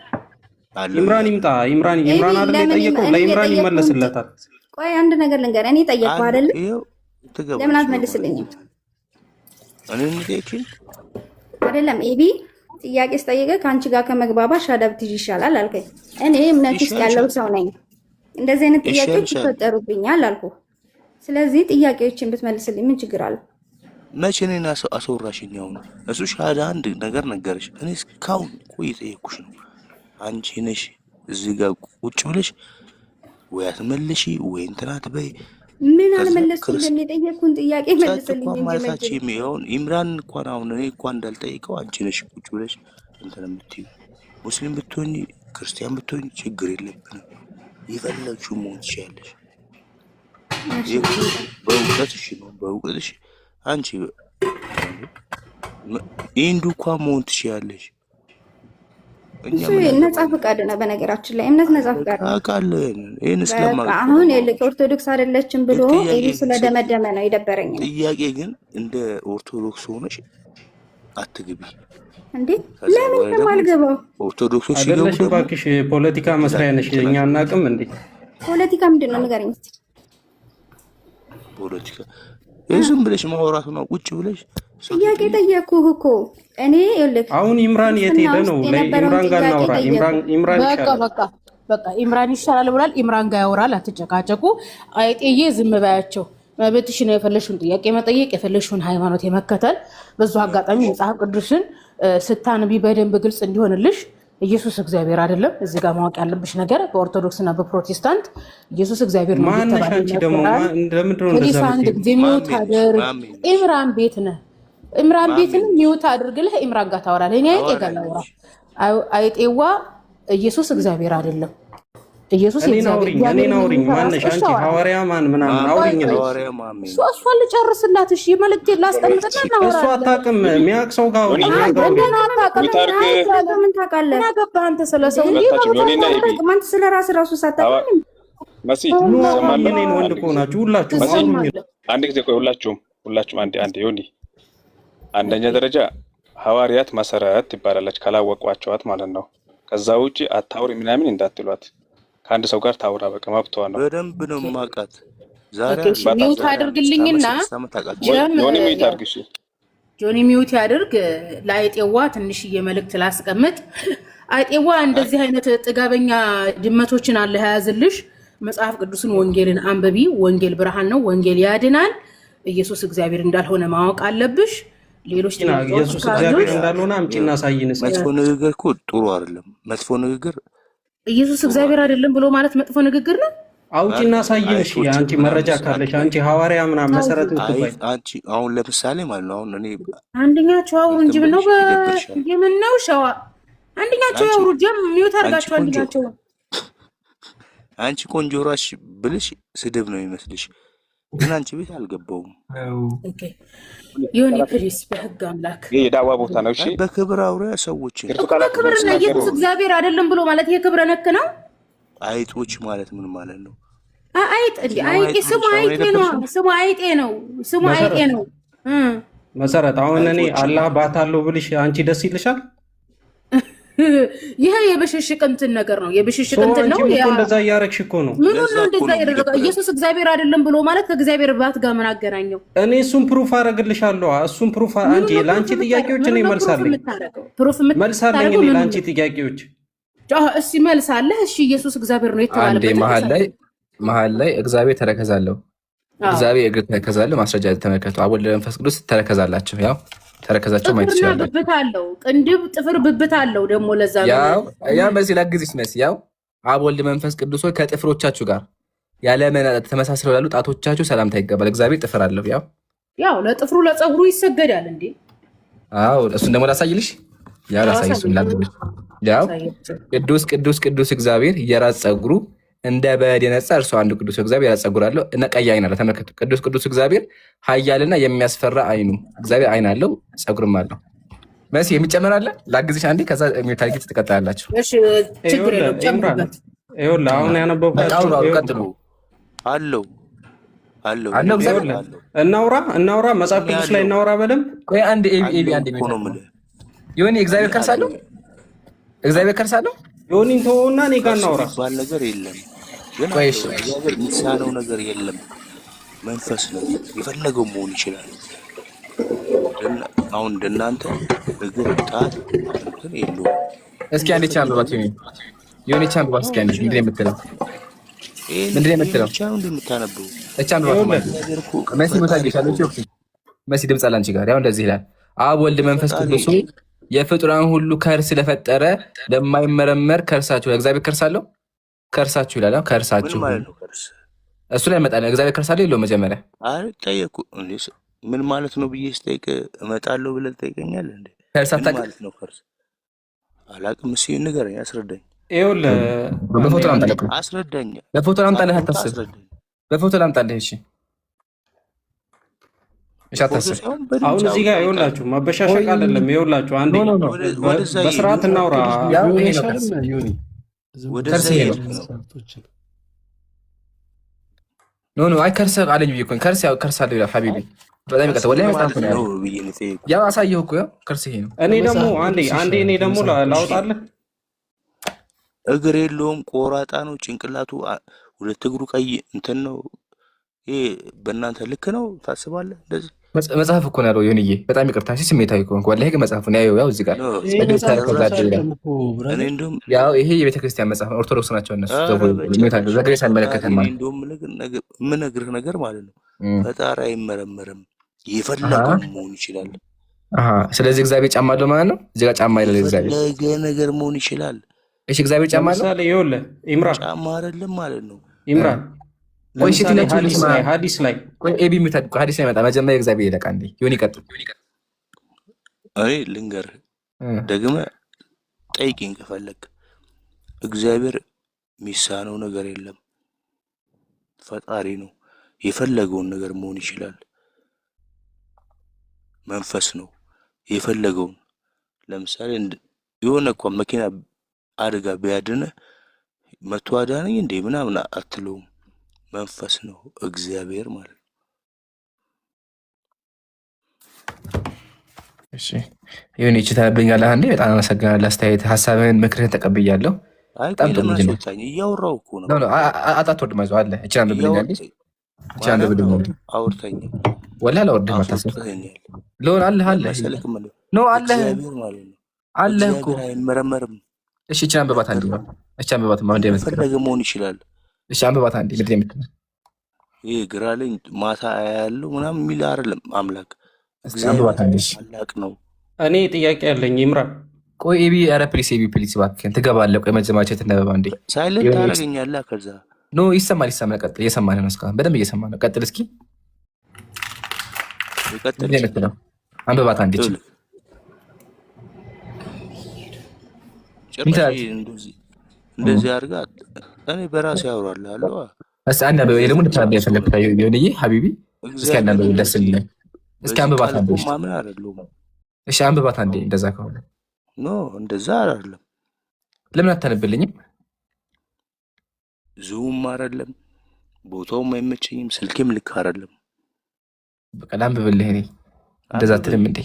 Speaker 4: ኢምራን ይምጣ። ኢምራን አይደል የጠየቀው? ለኢምራን ይመለስለታል።
Speaker 1: ቆይ አንድ ነገር ልንገር። እኔ ጠየቅኩህ አይደል? ለምን አትመልስልኝም?
Speaker 3: እኔ እንዴት
Speaker 1: አይደለም ኤቢ ጥያቄ ስጠይቅህ ከአንቺ ጋር ከመግባባት ሻዳ ብትይዥ ይሻላል አልከኝ። እኔ እምነት ውስጥ ያለው ሰው ነኝ። እንደዚህ አይነት ጥያቄዎች ይፈጠሩብኛል አልኩ። ስለዚህ ጥያቄዎችን ብትመልስልኝ ምን ችግር አለ?
Speaker 3: መቼ እኔን አስወራሽኝ? አሁን እሱ ሻዳ አንድ ነገር ነገረሽ። እኔ እስካሁን እኮ እየጠየኩሽ ነው። አንቺ ነሽ እዚህ ጋር ቁጭ ብለሽ ወይ አትመልሺ ወይ እንትን አትበይ።
Speaker 1: ምን አልመለስኩም። የጠየኩህን ጥያቄ መልስልኝ እንጂ
Speaker 3: ማለታችን ይሁን ኢምራን እንኳን አሁን እኔ እንኳን እንዳልጠይቀው አንቺ ነሽ ቁጭ ብለሽ እንትን የምትይው። ሙስሊም ብትሆኚ ክርስቲያን ብትሆኚ ችግር የለብንም። የፈለግሽው መሆን ትችያለሽ። በእውቀትሽ ነው በእውቀትሽ አንቺ ኢንዱ እንኳን መሆን ትችያለሽ።
Speaker 1: እሱ ነጻ ፈቃድ ነው። በነገራችን ላይ እምነት ነጻ ፈቃድ ነው።
Speaker 3: አውቃለሁ። ይሄን ስለማውቅ
Speaker 1: አሁን ኦርቶዶክስ አይደለችም ብሎ ኤቢ ስለደመደመ ነው የደበረኝ።
Speaker 3: ጥያቄ ግን እንደ ኦርቶዶክስ ሆነሽ አትግቢ
Speaker 1: እንዴ? ለምን ተማልገባው?
Speaker 3: ኦርቶዶክሶች
Speaker 4: አይደለሽ እባክሽ። ፖለቲካ መስሪያ ነሽ። እኛ አናውቅም እንዴ?
Speaker 1: ፖለቲካ ምንድን ነው ንገረኝ እስኪ።
Speaker 3: ፖለቲካ ዝም ብለሽ ማውራት ነው። ቁጭ ብለሽ
Speaker 1: ጥያቄ ጠየኩህ እኮ እኔ። ይኸውልህ
Speaker 4: አሁን ኢምራን የት ሄደ ነው? ለኢምራን ጋር እናውራ። ኢምራን ይሻላል።
Speaker 5: በቃ ኢምራን ይሻላል ብሏል። ኢምራን ጋር ያወራል። አትጨቃጨቁ። አይጤዬ ዝም ባያቸው። መብትሽ ነው የፈለሽውን ጥያቄ መጠየቅ፣ የፈለሽውን ሃይማኖት የመከተል። በዙ አጋጣሚ መጽሐፍ ቅዱስን ስታንቢ በደንብ ግልጽ እንዲሆንልሽ ኢየሱስ እግዚአብሔር አይደለም። እዚህ ጋር ማወቅ ያለብሽ ነገር በኦርቶዶክስ እና በፕሮቴስታንት ኢየሱስ እግዚአብሔር ነው
Speaker 4: ተባለ።
Speaker 5: ኢምራን ቤት ነህ። ኢምራን ቤትን ሚውት አድርግልህ። ኢምራን ጋር ታወራለህ። እኔ አይጤ ጋር ላውራ። አይጤዋ ኢየሱስ እግዚአብሔር አይደለም። ኢየሱስ
Speaker 4: እግዚአብሔር አውሪኝ። ማነሽ አንቺ? ሐዋርያ ማን ምናምን አውሪኝ ነው።
Speaker 5: እሷን ልጨርስላት። እሺ መልእክቴን ላስቀምጥና እናወራለን።
Speaker 4: እሷ አታውቅም። የሚያውቅ ሰው ጋር አውሪኝ።
Speaker 1: ምን ታውቃለህ?
Speaker 5: ምን አገባህ አንተ ስለ ሰው እንጂ
Speaker 1: አንተ ስለ ራስህ ራሱ ሳታውቅም
Speaker 4: እኔን ወንድ ከሆናችሁ ሁላችሁም
Speaker 6: አንድ ጊዜ ቆይ። ሁላችሁም አንዴ ዮኒ። አንደኛ ደረጃ ሐዋርያት መሰረት ትባላለች ካላወቋቸዋት ማለት ነው። ከዛ ውጪ አታውሪ ምናምን እንዳትሏት። ከአንድ ሰው ጋር ታውራ፣ በቃ መብቷ ነው።
Speaker 3: በደንብ ነው የማውቃት። ዛሬ
Speaker 5: ሚውት አድርግልኝና ጆኒ ሚውት ያድርግ። ለአይጤዋ ትንሽዬ መልእክት ላስቀምጥ። አይጤዋ እንደዚህ አይነት ጥጋበኛ ድመቶችን አለ ያዝልሽ። መጽሐፍ ቅዱስን ወንጌልን አንብቢ። ወንጌል ብርሃን ነው፣ ወንጌል ያድናል። ኢየሱስ እግዚአብሔር እንዳልሆነ ማወቅ አለብሽ። ሌሎች
Speaker 4: ኢየሱስ እግዚአብሔር እንዳልሆነ አምጪና ሳይን።
Speaker 3: መጥፎ ንግግር እኮ ጥሩ አይደለም። መጥፎ ንግግር
Speaker 5: ኢየሱስ እግዚአብሔር አይደለም ብሎ ማለት መጥፎ ንግግር ነው።
Speaker 4: አውጪና ሳይን። እሺ አንቺ መረጃ ካለሽ አንቺ ሐዋርያ ምናምን መሰረት ምትባይ
Speaker 3: አንቺ አሁን ለምሳሌ ማለት ነው። አሁን እኔ
Speaker 5: አንደኛቸው አውሩ እንጂ ምን ነው የምን ነው ሸዋ አንደኛቸው ያውሩ ጀም ሚውት አድርጋቸው አንደኛቸው
Speaker 3: አንቺ ቆንጆ ራሽ ብልሽ ስድብ ነው የሚመስልሽ፣ ግን አንቺ ቤት አልገባውም።
Speaker 5: ኦኬ ይሁን ፕሊስ፣ በህግ አምላክ
Speaker 6: ይሄ የዳዋ ቦታ ነው። እሺ
Speaker 3: በክብር አውሪያ ሰዎች
Speaker 5: በክብር ነው። ኢየሱስ እግዚአብሔር አይደለም ብሎ ማለት ይሄ ክብረ ነክ ነው።
Speaker 3: አይጦች ማለት ምን ማለት ነው?
Speaker 5: አይጥ እንዴ? አይጤ ስሙ አይጤ ነው። ስሙ አይጤ ነው። ስሙ አይጤ ነው።
Speaker 4: መሰረት አሁን እኔ አላህ ባታለው ብልሽ አንቺ ደስ ይልሻል?
Speaker 5: ይሄ የብሽሽቅ እንትን ነገር ነው። የብሽሽቅ እንትን ነው።
Speaker 4: ያ እንደዛ እያረግሽ እኮ ነው።
Speaker 5: ምን ነው እንደዛ ያደረገው? ኢየሱስ እግዚአብሔር አይደለም ብሎ ማለት ከእግዚአብሔር ባት ጋር ምን አገናኘው?
Speaker 4: እኔ እሱን ፕሩፍ አረግልሻለሁ። እሱን ፕሩፍ አንቺ ላንቺ ጥያቄዎች እኔ መልሳለኝ።
Speaker 5: ፕሩፍ
Speaker 4: መልሳለኝ እኔ ላንቺ ጥያቄዎች።
Speaker 5: እሺ መልሳለህ። እሺ ኢየሱስ እግዚአብሔር ነው የተባለበት
Speaker 2: አንዴ መሀል ላይ እግዚአብሔር ተረከዛለሁ፣ እግዚአብሔር እግር ተረከዛለሁ። ማስረጃ ተመልከቱ። አብ ወልድ መንፈስ ቅዱስ ተረከዛላችሁ። ያው ተረከዛቸው ማየት ይችላል።
Speaker 5: ብብት አለው፣ ቅንድብ ጥፍር ብብት አለው። ደግሞ ለዛ ነው
Speaker 2: ያው በዚህ ላግዝሽ መስ ያው አብ ወልድ መንፈስ ቅዱስ ከጥፍሮቻችሁ ጋር ያለ መናጠት ተመሳስለው ያሉ ጣቶቻችሁ ሰላምታ ይገባል። እግዚአብሔር ጥፍር አለው።
Speaker 5: ያው ለጥፍሩ ለፀጉሩ ይሰገዳል እንዴ?
Speaker 2: አዎ እሱን ደግሞ ላሳይልሽ። ያው ላሳይሽ እሱን ላግዝሽ። ያው ቅዱስ ቅዱስ ቅዱስ እግዚአብሔር የራስ ፀጉሩ እንደ በድ የነጻ እርሱ አንዱ ቅዱስ እግዚአብሔር የራስ ፀጉር አለው እና ቀይ አይን አለው። ተመልከቱ። ቅዱስ ቅዱስ እግዚአብሔር ኃያልና የሚያስፈራ አይኑ እግዚአብሔር አይን አለው፣ ፀጉርም አለው። መሲ የሚጨመር አለ ላግዝሽ አንዴ፣ ከዛ ታርጌት ትቀጥላላችሁ።
Speaker 5: እሺ ችግር የለም ጨምሩበት።
Speaker 4: ይኸውልህ አሁን ያነበብኩት
Speaker 2: ቀጥሉ
Speaker 3: አለው
Speaker 4: እናውራ መጽሐፍ ቅዱስ ላይ እናውራ በደምብ።
Speaker 2: ቆይ አንዴ ኤቢ አንዴ ይሁን። እግዚአብሔር ከርሳለሁ፣ እግዚአብሔር ከርሳለሁ።
Speaker 4: ዮኒን ተወውና እኔ ጋር እናውራ።
Speaker 3: ባል ነገር የለም ግን እግዚአብሔር የሚሳነው ነገር የለም። መንፈስ ነው፣ የፈለገው መሆን ይችላል። አሁን እንደናንተ እግር ጣት እንትን የለውም።
Speaker 2: እስኪ አንዴ ቻምባት ዮኒ ቻምባት እስኪ አንዴ ምንድን ነው የምትለው? ምንድን ነው የምትለው?
Speaker 3: እንደምታነበው
Speaker 2: ቻምባት መሲ ሞታልሻለች። መሲ ድምፅ አለ አንቺ ጋር። ያው እንደዚህ ይላል አብ ወልድ መንፈስ ቅዱስ የፍጡራን ሁሉ ከርስ ስለፈጠረ ለማይመረመር ከርሳችሁ እግዚአብሔር ከርሳለሁ ከርሳችሁ ይላል። ከርሳችሁ እሱ ላይ እመጣለሁ። እግዚአብሔር ከርሳለሁ የለውም መጀመሪያ
Speaker 3: ጠየቁ። ምን ማለት ነው ብዬ ስጠይቅ እመጣለሁ ብለህ ትጠይቀኛለህ እንዴ?
Speaker 2: ከርሳታ
Speaker 3: ማለት ነው ከርስ አላውቅም። እስኪ ንገረኝ፣ አስረዳኝ።
Speaker 4: ይኸውልህ
Speaker 2: በፎቶ ላምጣልህ፣
Speaker 3: አስረዳኝ።
Speaker 2: በፎቶ ላምጣልህ፣ አታስብ። በፎቶ ላምጣልህ። እሺ
Speaker 4: አሁን እዚህ ጋር ይኸውላችሁ መበሻሸቅ አይደለም። ይኸውላችሁ አንዴ በስርዓት እናውራ።
Speaker 2: ኖ አይ ከርሰ አለኝ ብዬ እኮ ከርሰ ያው ከርሰ አለ ይላል ሐቢቢ። በጣም ይቀጥል ወላሂ መስጣፍ ነው ያው አሳየው እኮ ያው ከርሰ ይሄ ነው።
Speaker 4: እኔ ደግሞ አንዴ እኔ ደግሞ ላውጣልህ።
Speaker 3: እግር የለውም፣ ቆራጣ ነው ጭንቅላቱ፣ ሁለት እግሩ ቀይ እንትን ነው። ይሄ በእናንተ ልክ ነው ታስባለህ? እንደዚህ
Speaker 2: መጽሐፍ እኮ ነው ያለው። ይሁንዬ በጣም ይቅርታ ሲስሜታዊ ከሆንኩ ወላሂ ግን መጽሐፉ ነው ያው እዚህ ጋር
Speaker 3: እኔ እንደውም
Speaker 2: ያው ይሄ የቤተክርስቲያን መጽሐፍ ነው። ኦርቶዶክስ ናቸው እነሱ ዘግሬ ሳይመለከተን ማለት
Speaker 3: እንደውም የምነግርህ ነገር ማለት ነው ፈጣሪ አይመረመርም፣ የፈለገው መሆን ይችላል።
Speaker 2: ስለዚህ እግዚአብሔር ጫማ አለው ማለት ነው። እዚህ ጋር ጫማ ይላል። እግዚአብሔር
Speaker 3: የፈለገ ነገር መሆን ይችላል።
Speaker 2: እሺ እግዚአብሔር ጫማ አለው።
Speaker 4: ለምሳሌ ይኸውልህ ኢምራን
Speaker 3: ጫማ አይደለም ማለት ነው
Speaker 4: ኢምራን ሐዲስ ላይ
Speaker 2: ኤቢ የሚታድቁ ሐዲስ ላይ መጣ መጀመሪያ እግዚአብሔር ይለቃ እንዴ ይሁን ይቀጥል።
Speaker 3: እኔ ልንገርህ ደግመህ ጠይቂኝ ከፈለግ። እግዚአብሔር የሚሳነው ነገር የለም። ፈጣሪ ነው፣ የፈለገውን ነገር መሆን ይችላል። መንፈስ ነው፣ የፈለገውን ለምሳሌ የሆነ እኮ መኪና አደጋ ቢያድንህ መቶ አዳነኝ እንዴ ምናምን አትለውም። መንፈስ ነው እግዚአብሔር ማለት ነው።
Speaker 2: እሺ ይሁን ይችላል። በእኛለህ አንዴ በጣም አመሰግናለሁ። አስተያየት ሀሳብህን ምክርህን ተቀብያለሁ።
Speaker 3: አይ
Speaker 2: በጣም ጥሩ
Speaker 3: ለምን
Speaker 2: ልጅ ነው።
Speaker 3: አስወጣኝ? እያወራሁ እኮ ነው።
Speaker 2: አጣትወርድም አይዞህ አለ እቺ አንድ ብልኛለች እቺ አንድ ብልኛለች
Speaker 3: አውርተኛል
Speaker 2: ወላ አላወርድም አታስብ
Speaker 3: አስወጥተኛል።
Speaker 2: ለሆነ አለ
Speaker 3: መሰለክ ምን
Speaker 2: ነው አለ
Speaker 3: እግዚአብሔር ማለት ነው
Speaker 2: አለ እኮ
Speaker 3: እግዚአብሔር አይመረመርም።
Speaker 2: እሺ እቺ አንብባት አንዴ ነው እቺ አንብባት ማንዴ መስከረ
Speaker 3: ፈለገ መሆን ይችላል።
Speaker 2: እሺ አንብባት አንዴ ምንድን የምትለው
Speaker 3: ይሄ ግራ ላይ ማታ ያለው ምናምን የሚል አይደለም። አምላክ
Speaker 2: አንብባት አንዴ
Speaker 3: አምላክ ነው።
Speaker 4: እኔ ጥያቄ ያለኝ ይምራን።
Speaker 2: ቆይ ኤቢ ኧረ ፕሊስ ኤቢ ፕሊስ እባክህን ትገባለህ። ቆይ መጀመሪያ ተነበባ እንዴ
Speaker 3: ሳይለንት ታደርገኛለህ። ከዛ
Speaker 2: ኖ ይሰማል ቀጥል። እየሰማን ነው እስካሁን በደንብ እየሰማን ነው። ቀጥል እስኪ
Speaker 3: ይቀጥል።
Speaker 2: የምትለው አንብባት አንዴ እቺ
Speaker 3: ጭራሽ እንደዚህ አድርጋ እኔ በራሴ ያወራልሃለሁ።
Speaker 2: እስኪ አንድ አበበ ደግሞ እንድታነብ የፈለግኩት ይሁንዬ ሀቢቢ እስኪ አንድ አበበ ደስ ይለኛል። እስኪ አንብባት አንዴ
Speaker 3: ማምን አይደለም።
Speaker 2: እሺ አንብባት አንዴ እንደዛ ከሆነ
Speaker 3: ኖ እንደዛ አይደለም።
Speaker 2: ለምን አታነብልኝም?
Speaker 3: ዙም አይደለም፣ ቦታውም አይመቸኝም፣ ስልኬም ልክ አይደለም።
Speaker 2: በቃ ላንብብልህ። እኔ እንደዛ አትልም እንዴ?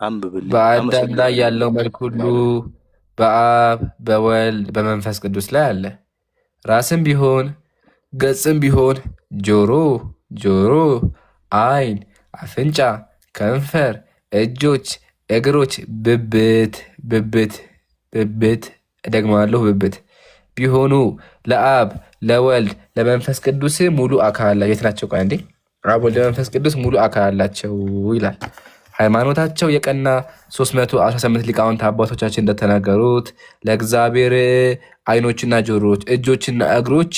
Speaker 3: አንብብልህ።
Speaker 2: በአዳም ላይ ያለው መልክ ሁሉ በአብ በወልድ በመንፈስ ቅዱስ ላይ አለ። ራስም ቢሆን ገጽም ቢሆን ጆሮ፣ አይን፣ አፍንጫ፣ ከንፈር፣ እጆች፣ እግሮች፣ ብብት እደግማለሁ ብብት ቢሆኑ ለአብ ለወልድ ለመንፈስ ቅዱስ ሙሉ አካል አላቸው። የት ናቸው? ቆይ እንዴ አብ ወልድ ለመንፈስ ቅዱስ ሙሉ አካል አላቸው ይላል። ሃይማኖታቸው የቀና 318 ሊቃውንት አባቶቻችን እንደተናገሩት ለእግዚአብሔር አይኖችና ጆሮች፣ እጆችና እግሮች፣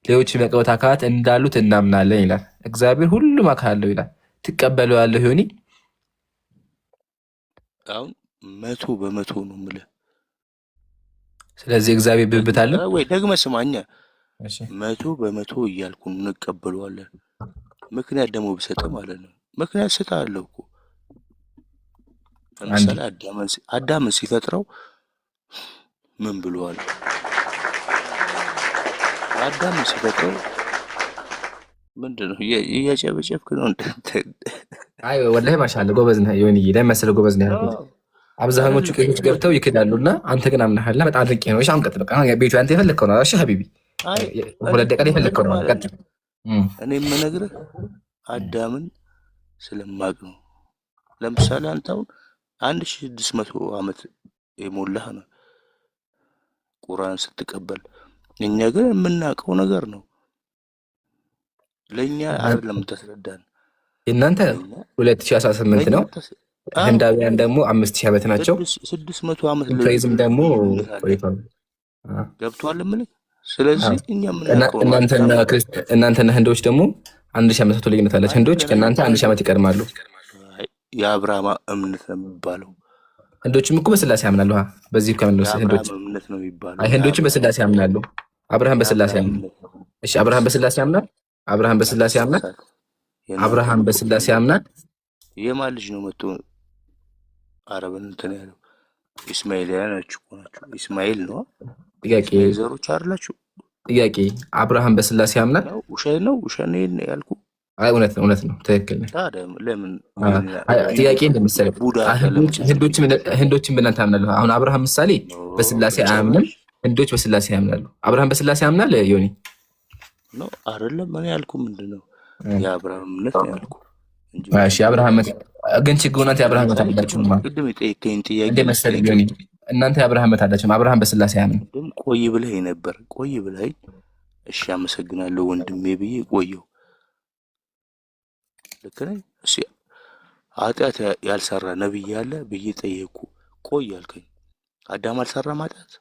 Speaker 2: ሌሎች የሚያቀበት አካላት እንዳሉት እናምናለን ይላል። እግዚአብሔር ሁሉም አካል አለው ይላል። ትቀበለዋለህ ሆኒ?
Speaker 3: አሁን 100% ነው የምልህ።
Speaker 2: ስለዚህ እግዚአብሔር ብብት አለ
Speaker 3: ወይ? ደግመህ ስማኛ። 100% እያልኩ እንቀበለዋለን። ምክንያት ደግሞ ብሰጥ ማለት ነው። ምክንያት ሰጥሃለሁ እኮ። ለምሳሌ አዳምን ሲፈጥረው ምን ብለዋል? አዳምን ሲፈጥረው ምንድን ነው? እያጨበጨብክ ነው።
Speaker 2: አይ ወላሂ ማሻአላህ ጎበዝ ነህ ዮኒዬ። ለመሰለ ጎበዝ ነህ ያልኩት። አብዛኞቹ ቄሶች ገብተው ይክዳሉና አንተ ግን አምናሃል። በጣም አድርቄ ነው። እሺ አሁን ቀጥል። በቃ ቤቱ አንተ የፈለግከው ነው። እሺ ሀቢቢ ሁለት ደቂቃ የፈለግከው ነው። ቀጥል።
Speaker 3: እኔ የምነግርህ አዳምን ስለማቅ ነው። ለምሳሌ አንተ አሁን 1600 ዓመት የሞላህ ነው ቁርአን ስትቀበል። እኛ ግን የምናውቀው ነገር ነው። ለእኛ አይደለም ተስረዳን።
Speaker 2: እናንተ 2018 ነው። ህንዳውያን ደግሞ 5000 ዓመት ናቸው።
Speaker 3: 600 ዓመት
Speaker 2: ፕሬዝም ደግሞ ቆይቷል።
Speaker 3: ገብቷል የምልህ። ስለዚህ እኛ
Speaker 2: እናንተና ህንዶች ደግሞ 1000 ዓመት ልዩነት አላቸው። ህንዶች ከእናንተ 1000 ዓመት ይቀድማሉ።
Speaker 3: የአብርሃም እምነት ነው የሚባለው።
Speaker 2: ህንዶችም እኮ በስላሴ ያምናሉ። በዚህ ከመለስ ህንዶች
Speaker 3: እምነት ነው የሚባለው።
Speaker 2: አይ ህንዶችም በስላሴ ያምናሉ። አብርሃም በስላሴ ያምናል። እሺ አብርሃም በስላሴ ያምናል። አብርሃም በስላሴ ያምናል። አብርሃም በስላሴ ያምናል።
Speaker 3: የማን ልጅ ነው መጥቶ አረብን እንትን ያለው? ኢስማኤላውያን ናችሁ። ኢስማኤል ነው
Speaker 2: ጥያቄ።
Speaker 3: ዘሮች አይደላችሁ?
Speaker 2: ጥያቄ አንብራሃም በስላሴ ያምናል?
Speaker 3: ውሸት ነው ያልኩ?
Speaker 2: አይ እውነት ነው ትክክል ነህ።
Speaker 3: ለምን
Speaker 2: ጥያቄ እንደመሰለህ ህንዶችን በእናንተ ያምናሉ። አሁን አብርሃም ምሳሌ በስላሴ አያምንም፣ ህንዶች በስላሴ ያምናሉ። አብርሃም በስላሴ ያምናል ዮኒ
Speaker 3: ነው አይደለም? እኔ ያልኩ ምንድነው የአብርሃም እምነት ነው ያልኩ እንጂ።
Speaker 2: እሺ አብርሃም ግን ችግሩ እናንተ የአብርሃም እምነት አላችሁም ማለት
Speaker 3: ቅድም የጠየቀኝ ጥያቄ
Speaker 2: እንደ መሰለኝ ዮኒ እናንተ የአብርሃም እምነት አላችሁም። አብርሃም በስላሴ አያምንም።
Speaker 3: ቆይ ብለህ ነበር። ቆይ ብለህ እሺ አመሰግናለሁ ወንድሜ ብዬ ቆየው። ልክ ነኝ? እሺ ኃጢአት ያልሰራ ነብይ ያለ ብዬ ጠየቅኩ። ቆይ ያልከኝ አዳም አልሰራም ኃጢአት?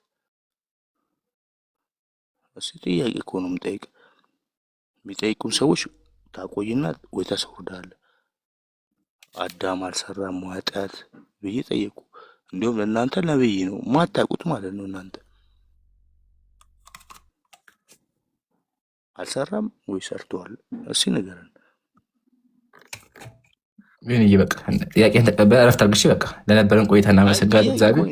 Speaker 3: እሺ ጥያቄ እኮ ነው የምጠይቅ። የሚጠይቁን ሰዎች ታቆይና ወይ ታስወርዳለህ። አዳም አልሰራም ኃጢአት ብዬ ጠየቅኩ። እንዲሁም ለእናንተ ነብይ ነው ማታውቁት ማለት ነው። እናንተ አልሰራም ወይ ሰርተዋል? እሺ ንገረን።
Speaker 2: ምን ይበቃ ጥያቄን ተቀበለ። እረፍት አድርግሽ። በቃ ለነበረን ቆይታ እናመሰግናለን። እግዚአብሔር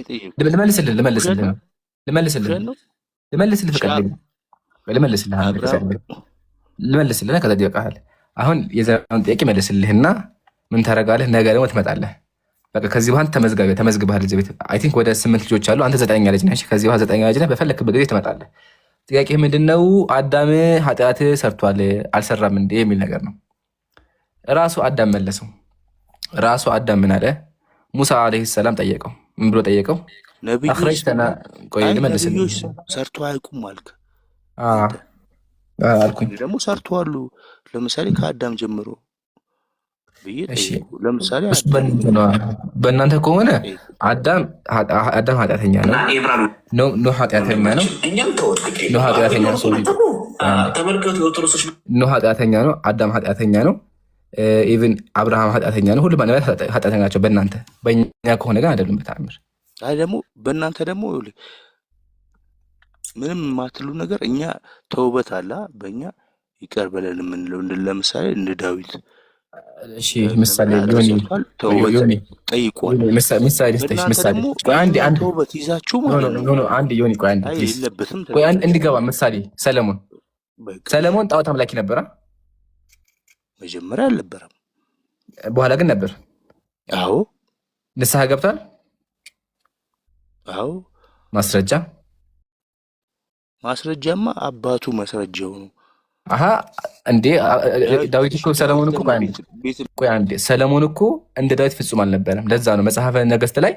Speaker 2: ልመልስልህ ከዛ ይበቃሃል። አሁን የዛሬውን ጥያቄ መልስልህና ምን ታደርጋለህ? ነገ ደግሞ ትመጣለህ። በቃ ከዚህ በኋላ ተመዝግበሃል እዚህ ቤት። አይ ቲንክ ወደ 8 ልጆች አሉ። አንተ 9ኛ ልጅ ነህ። ከዚህ በኋላ 9ኛ ልጅ ነህ። በፈለክበት ጊዜ ትመጣለህ። ጥያቄ ምንድነው? አዳም ኃጢአት ሰርቷል አልሰራም እንዴ የሚል ነገር ነው። ራሱ አዳም መለሰው። ራሱ አዳም ምን አለ? ሙሳ አለይሂ ሰላም ጠየቀው። ምን ብሎ ጠየቀው?
Speaker 3: ነብዮች ሰርቶ አይቁም አልክ።
Speaker 2: አልኩኝ
Speaker 3: ደግሞ ሰርተዋል። ለምሳሌ ከአዳም ጀምሮ ብዬ ጠየቁ። ለምሳሌ
Speaker 2: በእናንተ ከሆነ አዳም ኃጢአተኛ ነው፣ ኖህ ኃጢአተኛ ነው፣ ኖህ ኃጢአተኛ ነው፣ አዳም ኃጢአተኛ ነው፣ ኢቭን አብርሃም ኃጢአተኛ ነው። ሁሉም ነቢያት ኃጢአተኛ ናቸው በእናንተ። በእኛ ከሆነ ግን አይደሉም በተአምር።
Speaker 3: አይ ደግሞ በእናንተ ደግሞ ምንም የማትሉ ነገር እኛ ተውበት አላ በእኛ ይቀር በለን የምንለው ለምሳሌ እንደ ዳዊት
Speaker 2: እሺ ምሳሌ
Speaker 3: ጠይቋል።
Speaker 2: ምሳሌ
Speaker 3: ተውበት ይዛችሁ ማለት ነው።
Speaker 2: አንድ ዮኒ ቆይ አንድ
Speaker 3: የለበትም
Speaker 2: እንዲገባ ምሳሌ ሰለሞን ጣዖት አምላኪ ነበረ።
Speaker 3: መጀመሪያ አልነበረም፣
Speaker 2: በኋላ ግን ነበር።
Speaker 3: አዎ።
Speaker 2: ንስሐ ገብቷል።
Speaker 3: አዎ። ማስረጃማ አባቱ መስረጃው ነው።
Speaker 2: እንዴ ዳዊት እኮ ሰለሞን እኮ ሰለሞን እኮ እንደ ዳዊት ፍጹም አልነበረም። ለዛ ነው መጽሐፈ ነገሥት ላይ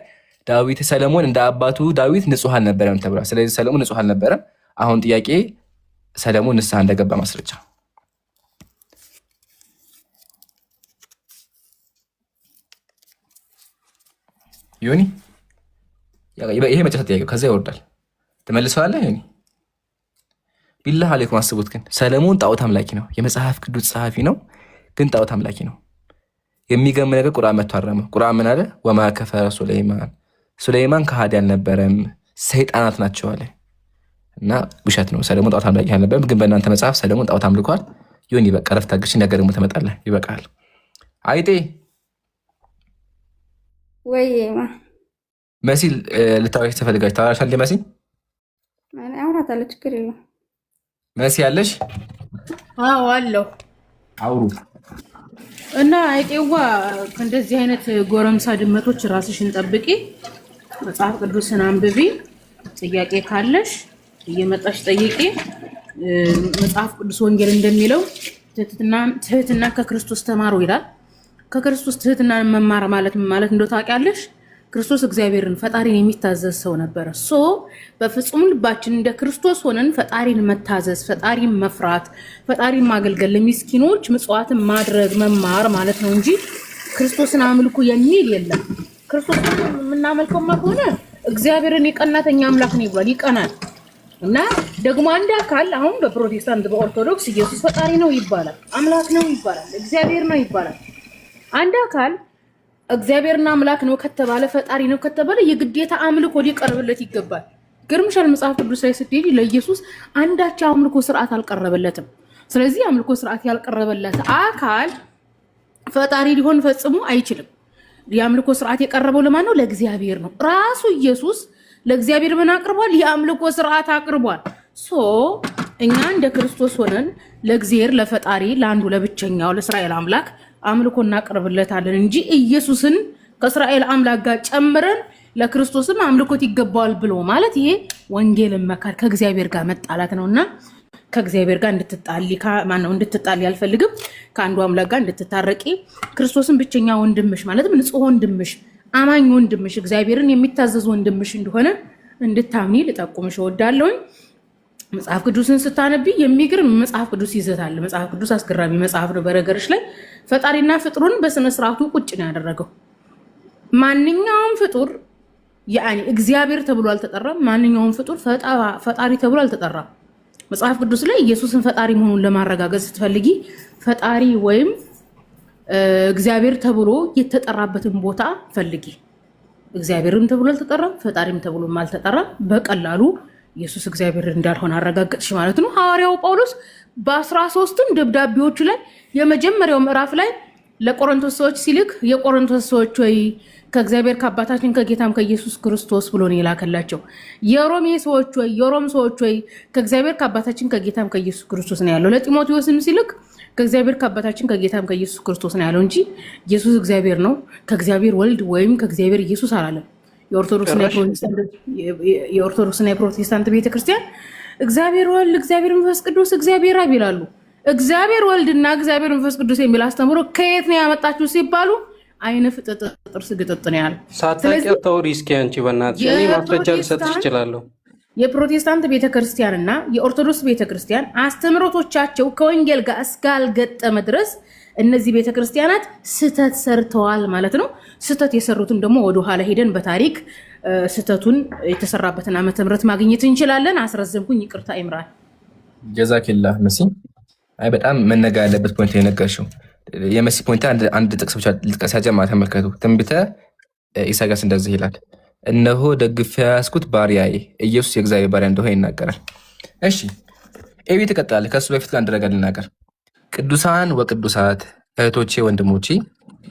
Speaker 2: ዳዊት ሰለሞን እንደ አባቱ ዳዊት ንጹሕ አልነበረም ተብሏል። ስለዚህ ሰለሞን ንጹሕ አልነበረም። አሁን ጥያቄ ሰለሞን ንስሐ እንደገባ ማስረጃ ዮኒ፣ ይሄ መጨረሻ ጥያቄ ከዛ ይወርዳል። ትመልሰዋለህ ዮኒ? ቢላህ አለይኩም አስቡት። ግን ሰለሞን ጣዖት አምላኪ ነው፣ የመጽሐፍ ቅዱስ ጸሐፊ ነው፣ ግን ጣዖት አምላኪ ነው። የሚገርም ነገር ቁርአን መጥቶ አረመው። ቁርአን ምን አለ? ወማ ከፈረ ሱለይማን ከሃዲ አልነበረም ሰይጣናት ናቸው አለ። እና ውሸት ነው። ሰለሞን ጣዖት አምላኪ አልነበረም፣ ግን በእናንተ መጽሐፍ ሰለሞን ጣዖት አምልኳል። ዮኒ በቃ ረፍት አግሽ፣ ነገር ደግሞ ትመጣለህ። ይበቃል። አይጤ
Speaker 1: ወይ
Speaker 2: መሲ ልታወራሽ ትፈልጋለች። ታወራሻለሽ መሲ?
Speaker 1: አውራታለሁ፣ ችግር የለውም።
Speaker 2: መሲ ያለሽ?
Speaker 5: አዎ አለው።
Speaker 2: አውሩ
Speaker 5: እና አይጤዋ ከእንደዚህ አይነት ጎረምሳ ድመቶች ራስሽን ጠብቂ፣ መጽሐፍ ቅዱስን አንብቢ፣ ጥያቄ ካለሽ እየመጣሽ ጠይቂ። መጽሐፍ ቅዱስ ወንጌል እንደሚለው ትህትና ከክርስቶስ ተማሩ ይላል። ከክርስቶስ ትህትና መማር ማለት እንደው ታውቂያለሽ? ክርስቶስ እግዚአብሔርን ፈጣሪን የሚታዘዝ ሰው ነበረ። በፍጹም ልባችን እንደ ክርስቶስ ሆነን ፈጣሪን መታዘዝ፣ ፈጣሪን መፍራት፣ ፈጣሪን ማገልገል፣ ለሚስኪኖች ምጽዋትን ማድረግ መማር ማለት ነው እንጂ ክርስቶስን አምልኩ የሚል የለም። ክርስቶስ የምናመልከው ከሆነ እግዚአብሔርን የቀናተኛ አምላክ ነው ይባል፣ ይቀናል። እና ደግሞ አንድ አካል አሁን በፕሮቴስታንት በኦርቶዶክስ ኢየሱስ ፈጣሪ ነው ይባላል፣ አምላክ ነው ይባላል፣ እግዚአብሔር ነው ይባላል። አንድ አካል እግዚአብሔርና አምላክ ነው ከተባለ ፈጣሪ ነው ከተባለ የግዴታ አምልኮ ሊቀርብለት ይገባል። ግርምሻል መጽሐፍ ቅዱስ ላይ ስትሄጂ ለኢየሱስ አንዳች አምልኮ ስርዓት አልቀረበለትም። ስለዚህ አምልኮ ስርዓት ያልቀረበለት አካል ፈጣሪ ሊሆን ፈጽሞ አይችልም። የአምልኮ ስርዓት የቀረበው ለማን ነው? ለእግዚአብሔር ነው። ራሱ ኢየሱስ ለእግዚአብሔር ምን አቅርቧል? የአምልኮ ስርዓት አቅርቧል። እኛ እንደ ክርስቶስ ሆነን ለእግዚአብሔር ለፈጣሪ ለአንዱ ለብቸኛው ለእስራኤል አምላክ አምልኮ እናቀርብለታለን እንጂ ኢየሱስን ከእስራኤል አምላክ ጋር ጨምረን ለክርስቶስም አምልኮት ይገባዋል ብሎ ማለት ይሄ ወንጌልን መካድ ከእግዚአብሔር ጋር መጣላት ነውና ከእግዚአብሔር ጋር እንድትጣሊ አልፈልግም። ከአንዱ አምላክ ጋር እንድትታረቂ ክርስቶስን ብቸኛ ወንድምሽ ማለትም ንጹህ ወንድምሽ፣ አማኝ ወንድምሽ፣ እግዚአብሔርን የሚታዘዝ ወንድምሽ እንደሆነ እንድታምኒ ልጠቁምሽ እወዳለሁኝ። መጽሐፍ ቅዱስን ስታነቢ የሚገርም መጽሐፍ ቅዱስ ይዘታል። መጽሐፍ ቅዱስ አስገራሚ መጽሐፍ ነው። በነገርሽ ላይ ፈጣሪና ፍጡሩን በስነ ስርዓቱ ቁጭ ነው ያደረገው። ማንኛውም ፍጡር እግዚአብሔር ተብሎ አልተጠራም። ማንኛውም ፍጡር ፈጣሪ ተብሎ አልተጠራም። መጽሐፍ ቅዱስ ላይ ኢየሱስን ፈጣሪ መሆኑን ለማረጋገጥ ስትፈልጊ ፈጣሪ ወይም እግዚአብሔር ተብሎ የተጠራበትን ቦታ ፈልጊ። እግዚአብሔርም ተብሎ አልተጠራም፣ ፈጣሪም ተብሎ አልተጠራም። በቀላሉ ኢየሱስ እግዚአብሔር እንዳልሆነ አረጋገጥሽ ማለት ነው። ሐዋርያው ጳውሎስ በ13ቱም ደብዳቤዎቹ ላይ የመጀመሪያው ምዕራፍ ላይ ለቆሮንቶስ ሰዎች ሲልክ የቆሮንቶስ ሰዎች ወይ ከእግዚአብሔር ከአባታችን ከጌታም ከኢየሱስ ክርስቶስ ብሎ ነው የላከላቸው። የሮሜ ሰዎች ወይ ከእግዚአብሔር ከአባታችን ከጌታም ከኢየሱስ ክርስቶስ ነው ያለው። ለጢሞቴዎስም ሲልክ ከእግዚአብሔር ከአባታችን ከጌታም ከኢየሱስ ክርስቶስ ነው ያለው እንጂ ኢየሱስ እግዚአብሔር ነው ከእግዚአብሔር ወልድ ወይም ከእግዚአብሔር ኢየሱስ አላለም። የኦርቶዶክስና የፕሮቴስታንት ቤተክርስቲያን እግዚአብሔር ወልድ፣ እግዚአብሔር መንፈስ ቅዱስ፣ እግዚአብሔር አብ ይላሉ። እግዚአብሔር ወልድና እግዚአብሔር መንፈስ ቅዱስ የሚል አስተምሮ ከየት ነው ያመጣችሁ ሲባሉ አይነ ፍጥጥ ጥርስ ግጥጥ ነው ያለው።
Speaker 4: ሳታውቂው ተውሪ እስኪ አንቺ በእናትሽ እኔ ማስረጃ ልሰጥሽ እችላለሁ።
Speaker 5: የፕሮቴስታንት ቤተክርስቲያንና የኦርቶዶክስ ቤተክርስቲያን አስተምሮቶቻቸው ከወንጌል ጋር እስካልገጠመ ድረስ እነዚህ ቤተክርስቲያናት ስተት ሰርተዋል ማለት ነው። ስተት የሰሩትን ደግሞ ወደ ኋላ ሄደን በታሪክ ስተቱን የተሰራበትን ዓመተ ምህረት ማግኘት እንችላለን። አስረዘምኩኝ፣ ይቅርታ ኢምራን።
Speaker 2: ጀዛኪላህ መሲ። አይ በጣም መነጋ ያለበት ፖይንት የነገርሽው የመሲ ፖይንት አንድ ጥቅስ ብቻ ልጥቀስ። ያጀማ ተመልከቱ። ትንቢተ ኢሳይያስ እንደዚህ ይላል፣ እነሆ ደግፌ ያዝኩት ባሪያዬ ኢየሱስ የእግዚአብሔር ባሪያ እንደሆነ ይናገራል። እሺ ኤቢ ትቀጥላለህ። ከሱ በፊት ጋር እንደረጋ ልናገር። ቅዱሳን ወቅዱሳት እህቶቼ ወንድሞቼ፣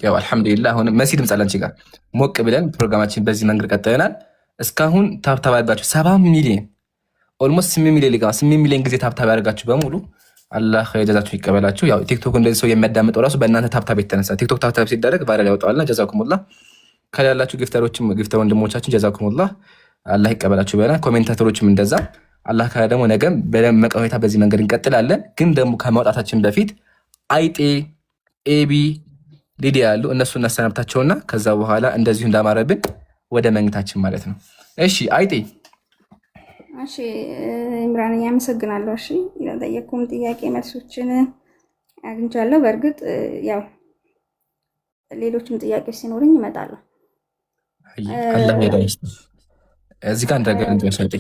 Speaker 2: ያው አልሐምዱሊላህ አሁን መሲ ድምፅ አለ አንቺ ጋር ሞቅ ብለን ፕሮግራማችን በዚህ መንገድ ቀጥለናል። እስካሁን ታብታብ ያደርጋችሁ 7 ሚሊዮን ኦልሞስት 8 ሚሊዮን ጊዜ ታብታብ ያደርጋችሁ በሙሉ አላህ ጀዛችሁ ይቀበላችሁ። ያው ቲክቶክ እንደዚህ ሰው የሚያዳምጠው ራሱ በእናንተ ታብታብ የተነሳ ቲክቶክ ታብታብ ሲደረግ ቫይራል ያወጣዋልና ጀዛኩሙላህ። ከላላችሁ ጊፍተር ወንድሞቻችን ጀዛኩሙላህ አላህ ይቀበላችሁ ብለናል። ኮሜንታተሮችም እንደዛ አላህ ካለ ደግሞ ነገም በደመቀ ሁኔታ በዚህ መንገድ እንቀጥላለን። ግን ደግሞ ከማውጣታችን በፊት አይጤ፣ ኤቢ፣ ሊዲያ ያሉ እነሱ እናሰናብታቸውና ከዛ በኋላ እንደዚሁ እንዳማረብን ወደ መኝታችን ማለት ነው። እሺ አይጤ።
Speaker 1: እሺ ኢምራን ያመሰግናለሁ። እሺ ለጠየቁም ጥያቄ መልሶችን አግኝቻለሁ። በእርግጥ ያው ሌሎችም ጥያቄዎች ሲኖርኝ እመጣለሁ።
Speaker 2: አላህ ይዳይስ እዚህ ጋር እንደገና እንድትሰጪ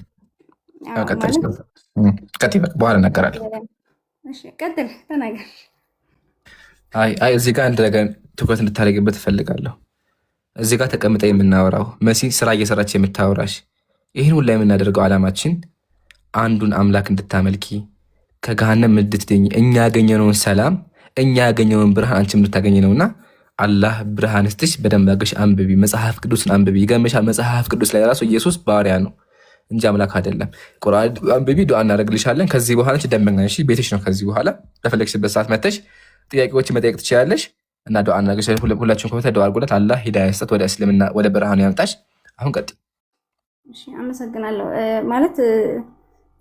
Speaker 2: ቀጥይ በኋላ እናገራለሁ።
Speaker 1: እሺ ቀጥል ተናገር።
Speaker 2: አይ እዚህ ጋር እንደገና ትኩረት እንድታደርግበት እፈልጋለሁ። እዚህ ጋር ተቀምጠ የምናወራው መሲ ስራ እየሰራች የምታወራሽ ይህን ሁላ የምናደርገው ዓላማችን አንዱን አምላክ እንድታመልኪ ከገሃነም እንድትድኝ እኛ ያገኘነውን ሰላም እኛ ያገኘነውን ብርሃን አንቺ እንድታገኝ ነውና አላህ ብርሃን ስትሽ በደንብ አድርገሽ አንብቢ፣ መጽሐፍ ቅዱስን አንብቢ። ይገርምሻል መጽሐፍ ቅዱስ ላይ ራሱ ኢየሱስ ባሪያ ነው እንጂ አምላክ አይደለም። ቁርአን አንብቢ፣ ዱዓ እናደርግልሻለን። ከዚህ በኋላ አንቺ ደንበኛ ነሽ፣ ቤትሽ ነው። ከዚህ በኋላ በፈለግሽበት ሰዓት መተሽ ጥያቄዎችን መጠየቅ ትችላለሽ እና ዱዓ እናደርግልሻለን። ሁላችሁም ኮሜንት ዱዓ አድርጉለት። አላህ ሂዳያ ይስጣት፣ ወደ እስልምና ወደ ብርሃኑ ያምጣሽ። አሁን ቀጥይ።
Speaker 1: እሺ አመሰግናለሁ። ማለት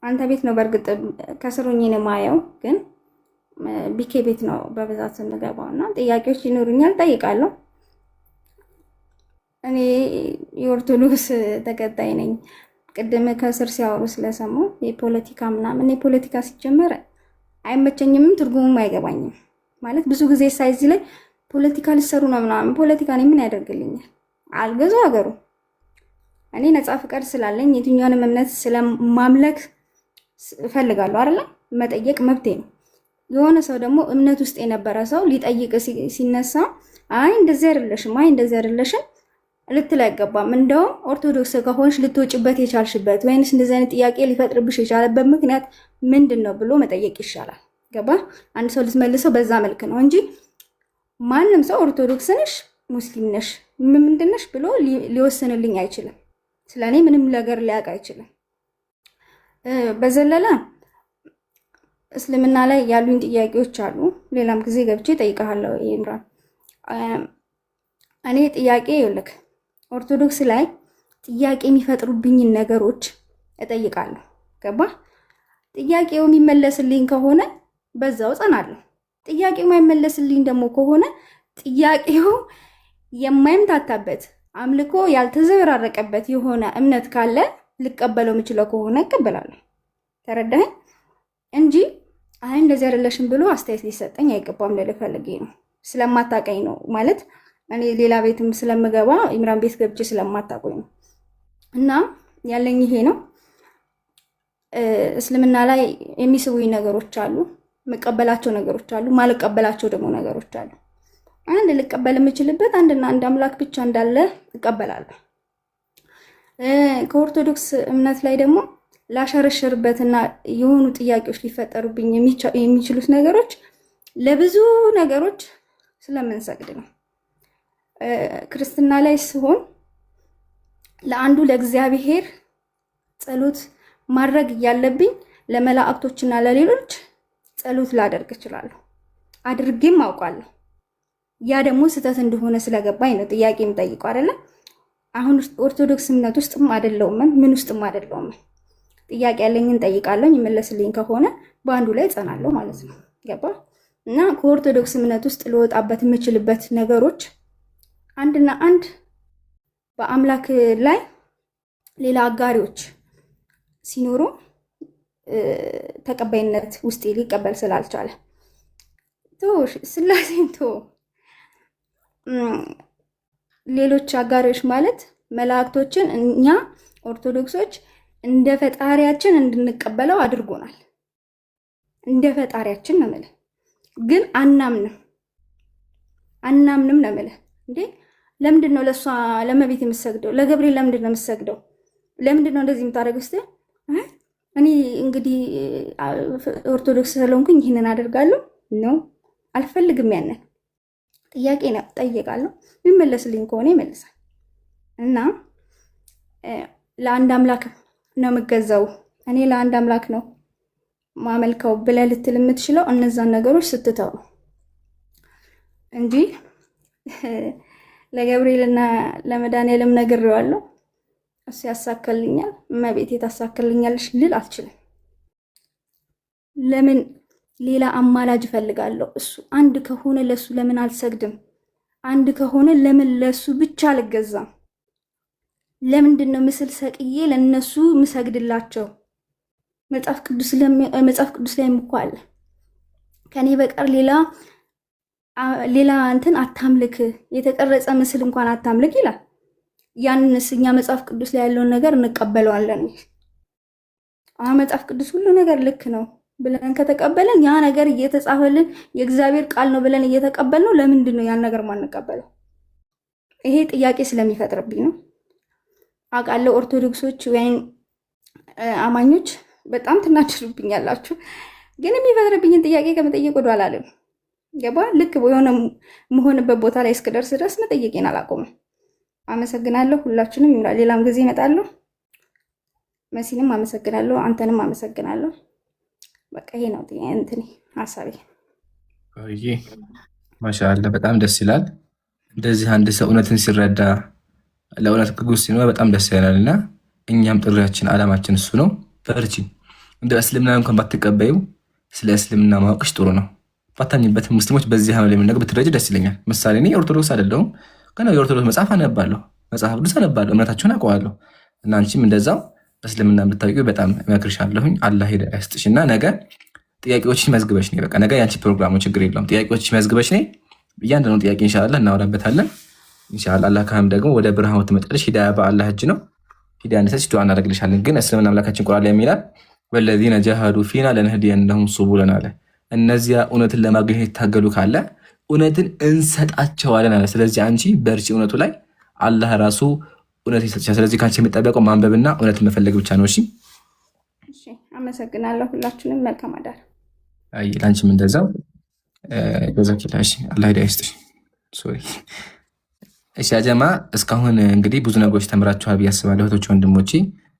Speaker 1: አንተ ቤት ነው በእርግጥ ከስሩኝ ነው ማየው፣ ግን ቢኬ ቤት ነው በብዛት እንገባውና ጥያቄዎች ይኖሩኛል፣ ጠይቃለሁ። እኔ የኦርቶዶክስ ተከታይ ነኝ። ቅድም ከስር ሲያወሩ ስለሰማሁ የፖለቲካ ምናምን የፖለቲካ ሲጀመር አይመቸኝም፣ ትርጉሙም አይገባኝም። ማለት ብዙ ጊዜ ሳይዝ ላይ ፖለቲካ ሊሰሩ ነው ምናምን፣ ፖለቲካ እኔ ምን ያደርግልኛል? አልገዛው ሀገሩ። እኔ ነፃ ፍቃድ ስላለኝ የትኛውንም እምነት ስለማምለክ እፈልጋለሁ አይደል? መጠየቅ መብቴ ነው። የሆነ ሰው ደግሞ እምነት ውስጥ የነበረ ሰው ሊጠይቅ ሲነሳ አይ እንደዚህ አይደለሽም፣ አይ እንደዚህ አይደለሽም ልትል አይገባም። እንደውም ኦርቶዶክስ ከሆንሽ ልትወጭበት የቻልሽበት ወይንስ እንደዚህ አይነት ጥያቄ ሊፈጥርብሽ የቻለበት ምክንያት ምንድን ነው ብሎ መጠየቅ ይሻላል። ገባ? አንድ ሰው ልትመልሰው በዛ መልክ ነው እንጂ ማንም ሰው ኦርቶዶክስ ነሽ ሙስሊም ነሽ ምንድን ነሽ ብሎ ሊወስንልኝ አይችልም። ስለኔ ምንም ነገር ሊያውቅ አይችልም። በዘለለ እስልምና ላይ ያሉኝ ጥያቄዎች አሉ። ሌላም ጊዜ ገብቼ ጠይቃለሁ። ኢምራን እኔ ጥያቄ ይልክ ኦርቶዶክስ ላይ ጥያቄ የሚፈጥሩብኝን ነገሮች እጠይቃለሁ። ገባ? ጥያቄው የሚመለስልኝ ከሆነ በዛው ጸናለሁ። ጥያቄው የማይመለስልኝ ደግሞ ከሆነ ጥያቄው የማይምታታበት አምልኮ ያልተዘበራረቀበት የሆነ እምነት ካለ ልቀበለው የምችለው ከሆነ እቀበላለሁ። ተረዳኸኝ? እንጂ አይ እንደዚህ አይደለሽም ብሎ አስተያየት ሊሰጠኝ አይገባም። ለፈልጌ ነው ስለማታቀኝ ነው ማለት እኔ ሌላ ቤትም ስለምገባ ኢምራን ቤት ገብቼ ስለማታቆኝ ነው። እና ያለኝ ይሄ ነው። እስልምና ላይ የሚስቡኝ ነገሮች አሉ፣ መቀበላቸው ነገሮች አሉ፣ ማልቀበላቸው ደግሞ ነገሮች አሉ። አንድ ልቀበል የምችልበት አንድና አንድ አምላክ ብቻ እንዳለ እቀበላለሁ። ከኦርቶዶክስ እምነት ላይ ደግሞ ላሸረሸርበትና የሆኑ ጥያቄዎች ሊፈጠሩብኝ የሚችሉት ነገሮች ለብዙ ነገሮች ስለምንሰግድ ነው። ክርስትና ላይ ሲሆን ለአንዱ ለእግዚአብሔር ጸሎት ማድረግ ያለብኝ ለመላእክቶችና ለሌሎች ጸሎት ላደርግ እችላለሁ። አድርጌም አውቃለሁ። ያ ደግሞ ስህተት እንደሆነ ስለገባኝ ነው ጥያቄ የምጠይቀው አይደለ? አሁን ኦርቶዶክስ እምነት ውስጥም አይደለሁም፣ ምን ውስጥም አይደለሁም። ጥያቄ ያለኝን ጠይቃለሁ፣ ይመለስልኝ ከሆነ በአንዱ ላይ ጸናለሁ ማለት ነው። ገባ? እና ከኦርቶዶክስ እምነት ውስጥ ልወጣበት የምችልበት ነገሮች አንድና አንድ በአምላክ ላይ ሌላ አጋሪዎች ሲኖሩ ተቀባይነት ውስጤ ሊቀበል ስላልቻለ ስላሴን ሌሎች አጋሪዎች ማለት መላእክቶችን እኛ ኦርቶዶክሶች እንደ ፈጣሪያችን እንድንቀበለው አድርጎናል። እንደ ፈጣሪያችን ነው የምልህ፣ ግን አናምንም ነው የምልህ። እንዴ ለምንድን ነው ለሷ ለመቤት የምሰግደው? ለገብርኤል ለምንድን ነው የምሰግደው? ለምንድን ነው እንደዚህ የምታደርገው? እስቲ እኔ እንግዲህ ኦርቶዶክስ ስለሆንኩኝ ይህንን አደርጋለሁ ነው አልፈልግም። ያንን ጥያቄ ነው ጠይቃለሁ፣ ይመለስልኝ ከሆነ ይመልሳል። እና ለአንድ አምላክ ነው የምገዛው፣ እኔ ለአንድ አምላክ ነው ማመልከው ብለህ ልትል የምትችለው እነዛን ነገሮች ስትተው ነው እንጂ ለገብርኤልና ለመድኃኒዓለም ነግሬዋለሁ፣ እሱ ያሳካልኛል፣ እመቤቴ ታሳካልኛለች ልል አልችልም። ለምን ሌላ አማላጅ እፈልጋለሁ? እሱ አንድ ከሆነ ለሱ ለምን አልሰግድም? አንድ ከሆነ ለምን ለሱ ብቻ አልገዛም? ለምንድን ነው ምስል ሰቅዬ ለነሱ ምሰግድላቸው? መጽሐፍ ቅዱስ ላይ እኮ አለ ከኔ በቀር ሌላ እንትን አታምልክ፣ የተቀረጸ ምስል እንኳን አታምልክ ይላል። ያንንስ እኛ መጽሐፍ ቅዱስ ላይ ያለውን ነገር እንቀበለዋለን። መጽሐፍ ቅዱስ ሁሉ ነገር ልክ ነው ብለን ከተቀበለን ያ ነገር እየተጻፈልን የእግዚአብሔር ቃል ነው ብለን እየተቀበልነው ለምንድን ነው ያን ነገር ማንቀበለው? ይሄ ጥያቄ ስለሚፈጥርብኝ ነው። አውቃለሁ ኦርቶዶክሶች ወይም አማኞች በጣም ትናችሩብኛላችሁ፣ ግን የሚፈጥርብኝን ጥያቄ ከመጠየቅ ወደ ኋላ አልልም። ገባ? ልክ የሆነ መሆንበት ቦታ ላይ እስክደርስ ድረስ መጠየቄን አላቆምም። አመሰግናለሁ። ሁላችንም ሌላም ጊዜ እመጣለሁ። መሲንም አመሰግናለሁ፣ አንተንም አመሰግናለሁ። በቃ ይሄ ነው እንትኔ ሀሳቤ።
Speaker 2: ማሻአላ በጣም ደስ ይላል። እንደዚህ አንድ ሰው እውነትን ሲረዳ ለእውነት ጉጉት ሲኖር በጣም ደስ ይላል። እና እኛም ጥሪያችን አላማችን እሱ ነው። በርቺ። እንደ እስልምና እንኳን ባትቀበዩ ስለ እስልምና ማወቅሽ ጥሩ ነው። ባታኝበትም ሙስሊሞች በዚህ አመል የሚነግር ብትረጅ ደስ ይለኛል። ምሳሌ እኔ ኦርቶዶክስ አይደለሁም፣ ግን የኦርቶዶክስ መጽሐፍ አነባለሁ፣ መጽሐፍ ቅዱስ አነባለሁ፣ እምነታችሁን አውቀዋለሁ። እና አንቺም እንደዛው እስልምና ብታውቂው በጣም እመክርሻለሁኝ። አላህ ሄደ አይስጥሽና ነገ ጥያቄዎችን መዝግበሽ ነይ። በቃ ነገ ያንቺ ፕሮግራሙ ችግር የለውም። ጥያቄዎችን መዝግበሽ ነይ። እያንዳንዱ ጥያቄ ኢንሻአላህ እናወራበታለን። ኢንሻአላህ አላህ ካህም ደግሞ ወደ ብርሃኑ ትመጣለሽ። ሂዳያ በአላህ እጅ ነው። ሂዳያ እንድትሰጪ ዱዓ እናደርግልሻለን። ግን እስልምና አምላካችን ቁርአን ላይ የሚላል ወለዚነ ጃሃዱ ፊና ለነህዲየነሁም ሱቡለና አለ። እነዚያ እውነትን ለማግኘት የታገሉ ካለ እውነትን እንሰጣቸዋለን አለ። ስለዚህ አንቺ በርቺ፣ እውነቱ ላይ አላህ ራሱ እውነት ይሰጥሻል። ስለዚህ ከአንቺ የሚጠበቀው ማንበብና እውነትን መፈለግ ብቻ ነው። እሺ፣
Speaker 1: አመሰግናለሁ። ሁላችንም መልካም አዳር።
Speaker 2: አይ ላንቺም እንደዛው ጀዛኪላ። እሺ፣ አላህ ሂዳያ ይስጥሽ። ሶሪ። እሺ አጀማ፣ እስካሁን እንግዲህ ብዙ ነገሮች ተምራችኋል ብዬ አስባለሁ። እህቶች ወንድሞቼ፣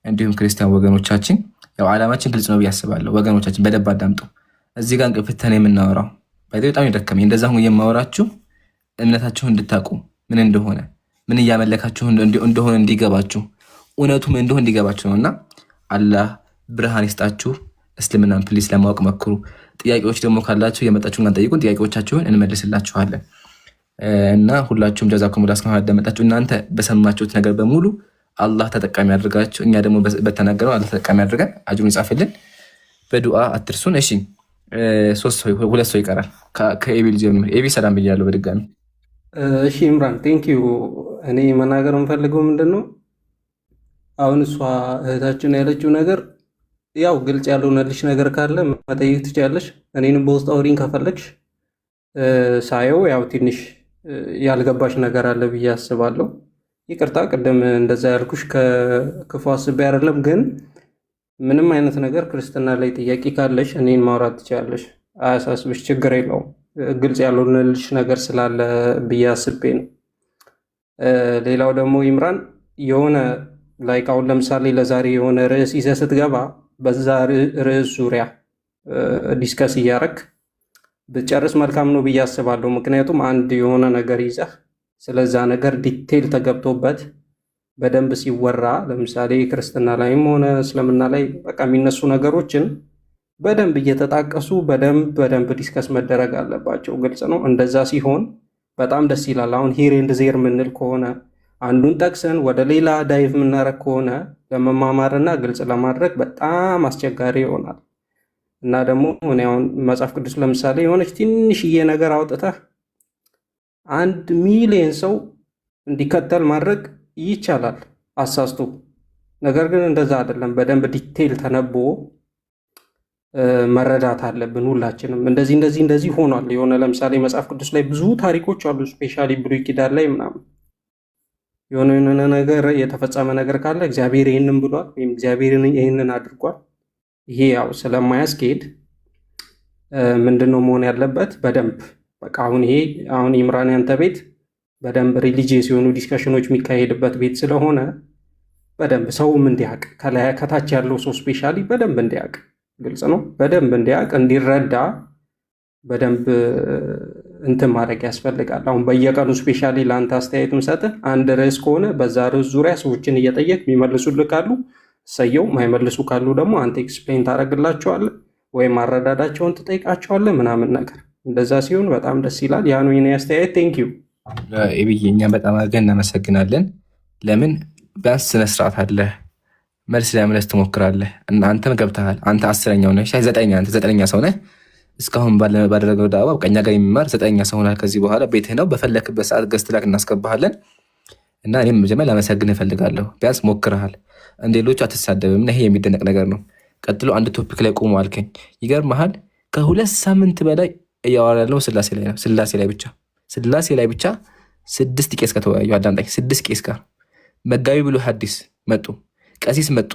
Speaker 2: እንዲሁም ክርስቲያን ወገኖቻችን፣ ያው ዓላማችን ግልጽ ነው ብዬ አስባለሁ። ወገኖቻችን በደንብ አዳምጡ። እዚህ ጋር እንቅፍተን የምናወራው በጣም ይደከመኝ። እንደዛ ሁን የማወራችሁ እምነታችሁን እንድታቁ ምን እንደሆነ ምን እያመለካችሁ እንደሆነ እንዲገባችሁ እውነቱ ምን እንደሆነ እንዲገባችሁ ነውና አላህ ብርሃን ይስጣችሁ። እስልምናን ፕሊስ ለማወቅ መክሩ። ጥያቄዎች ደግሞ ካላችሁ የመጣችሁ ጋር ጠይቁን። ጥያቄዎቻችሁን እንመልስላችኋለን። እና ሁላችሁም ጀዛኩም ላስ ከማዳመጣችሁ እናንተ በሰማችሁት ነገር በሙሉ አላህ ተጠቃሚ ያድርጋችሁ። እኛ ደግሞ በተናገረው አላህ ተጠቃሚ ያድርገን። አጅሩን ይጻፍልን። በዱዓ አትርሱን። እሺ፣ ሁለት ሰው ይቀራል። ከኤቢል ጀምር። ኤቢ ሰላም ብያለሁ በድጋሚ።
Speaker 4: እሺ ኢምራን ቴንኪዩ። እኔ መናገር የምፈልገው ምንድን ነው፣ አሁን እሷ እህታችን ያለችው ነገር ያው ግልጽ ያልሆነልሽ ነገር ካለ መጠየቅ ትችያለሽ። እኔንም በውስጥ አውሪኝ ከፈለግሽ። ሳየው ያው ትንሽ ያልገባሽ ነገር አለ ብዬ አስባለሁ። ይቅርታ ቅድም እንደዛ ያልኩሽ ከክፉ አስቤ አይደለም፣ ግን ምንም አይነት ነገር ክርስትና ላይ ጥያቄ ካለሽ እኔን ማውራት ትችያለሽ። አያሳስብሽ፣ ችግር የለውም። ግልጽ ያልሆነልሽ ነገር ስላለ ብዬ አስቤ ነው። ሌላው ደግሞ ኢምራን የሆነ ላይክ አሁን ለምሳሌ ለዛሬ የሆነ ርዕስ ይዘህ ስትገባ በዛ ርዕስ ዙሪያ ዲስከስ እያረክ ብጨርስ መልካም ነው ብዬ አስባለሁ። ምክንያቱም አንድ የሆነ ነገር ይዘህ ስለዛ ነገር ዲቴል ተገብቶበት በደንብ ሲወራ፣ ለምሳሌ ክርስትና ላይም ሆነ እስልምና ላይ በቃ የሚነሱ ነገሮችን በደንብ እየተጣቀሱ በደንብ ዲስከስ መደረግ አለባቸው። ግልጽ ነው። እንደዛ ሲሆን በጣም ደስ ይላል። አሁን ሂር ኤንድ ዜር የምንል ከሆነ አንዱን ጠቅሰን ወደ ሌላ ዳይቭ የምናደርግ ከሆነ ለመማማርና ግልጽ ለማድረግ በጣም አስቸጋሪ ይሆናል። እና ደግሞ እኔ አሁን መጽሐፍ ቅዱስ ለምሳሌ የሆነች ትንሽዬ ነገር አውጥተህ 1,000,000 ሰው እንዲከተል ማድረግ ይቻላል አሳስቶ። ነገር ግን እንደዛ አይደለም። በደንብ ዲቴይል ተነቦ መረዳት አለብን ሁላችንም። እንደዚህ ሆኗል። የሆነ ለምሳሌ መጽሐፍ ቅዱስ ላይ ብዙ ታሪኮች አሉ፣ ስፔሻሊ ብሉይ ኪዳን ላይ ምናምን የሆነ ነገር የተፈጸመ ነገር ካለ እግዚአብሔር ይህንን ብሏል ወይም እግዚአብሔር ይህንን አድርጓል። ይሄ ያው ስለማያስኬድ ምንድነው መሆን ያለበት በደንብ በቃ አሁን ኢምራን ያንተ ቤት በደንብ ሪሊጂየስ የሆኑ ዲስከሽኖች የሚካሄድበት ቤት ስለሆነ በደንብ ሰውም እንዲያውቅ ከታች ያለው ሰው ስፔሻሊ በደንብ እንዲያውቅ፣ ግልጽ ነው፣ በደንብ እንዲያውቅ እንዲረዳ በደንብ እንትን ማድረግ ያስፈልጋል። አሁን በየቀኑ ስፔሻሊ ለአንተ አስተያየት ምሰጥህ አንድ ርዕስ ከሆነ በዛ ርዕስ ዙሪያ ሰዎችን እየጠየቅ የሚመልሱልህ ካሉ ሰየው፣ ማይመልሱ ካሉ ደግሞ አንተ ኤክስፕሌን ታደርግላቸዋለህ ወይም አረዳዳቸውን ትጠይቃቸዋለህ ምናምን ነገር። እንደዛ ሲሆን በጣም ደስ ይላል። ያ ነው የኔ አስተያየት። ቴንኪዩ
Speaker 2: ኤቢዬ፣ እኛም በጣም አድርገን እናመሰግናለን። ለምን ቢያንስ ስነስርዓት አለህ፣ መልስ ለመመለስ ትሞክራለህ። አንተም ገብተሃል። አንተ 10ኛው ነህ፣ አንተ 9ኛ ሰው ነህ። እስካሁን ባደረገው ዳዕዋ ከእኛ ጋር የሚማር 9ኛ ሰው ሆናል። ከዚህ በኋላ ቤትህ ነው፣ በፈለክበት ሰዓት ገዝት ላክ እናስገባሃለን። እና እኔም መጀመሪያ ላመሰግንህ እፈልጋለሁ። ቢያንስ ሞክረሃል። እንደ ሌሎቹ አትሳደብም እና ይሄ የሚደነቅ ነገር ነው። ቀጥሎ አንድ ቶፒክ ላይ ቆሞ አልከኝ። ይገርምሃል፣ ከ2 ሳምንት በላይ እያወራ ያለው ስላሴ ላይ ነው። ስላሴ ላይ ብቻ 6 ቄስ ከተወያዩ፣ አዳምጠኝ፣ 6 ቄስ ጋር መጋቢ ብሎ ሐዲስ መጡ፣ ቀሲስ መጡ፣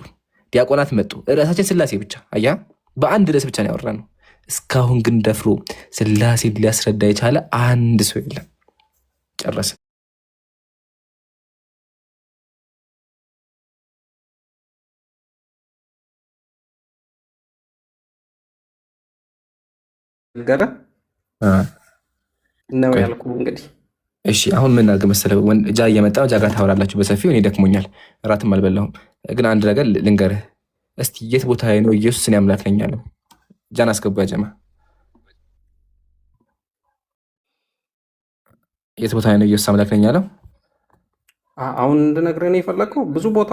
Speaker 2: ዲያቆናት መጡ። ርዕሳችን ስላሴ ብቻ። አያ በአንድ ርዕስ ብቻ ነው ያወራነው። እስካሁን ግን ደፍሮ ስላሴ ሊያስረዳ የቻለ አንድ ሰው የለም። ጨረሰ።
Speaker 4: ገረ ነው ያልኩህ እንግዲህ።
Speaker 2: እሺ አሁን ምን አድርግ መሰለህ፣ ጃ እየመጣ ጃ ጋር ታወራላችሁ በሰፊው። እኔ ደክሞኛል፣ እራትም አልበላሁም። ግን አንድ ነገር ልንገርህ እስቲ፣ የት ቦታ ነው ኢየሱስ እኔ አምላክ ነኝ ያለው? ጃን አስገቡ ያጀማ። የት ቦታ ነው ኢየሱስ አምላክ ነኝ ያለው?
Speaker 4: አሁን እንድነግርህ ነው የፈለግከው? ብዙ ቦታ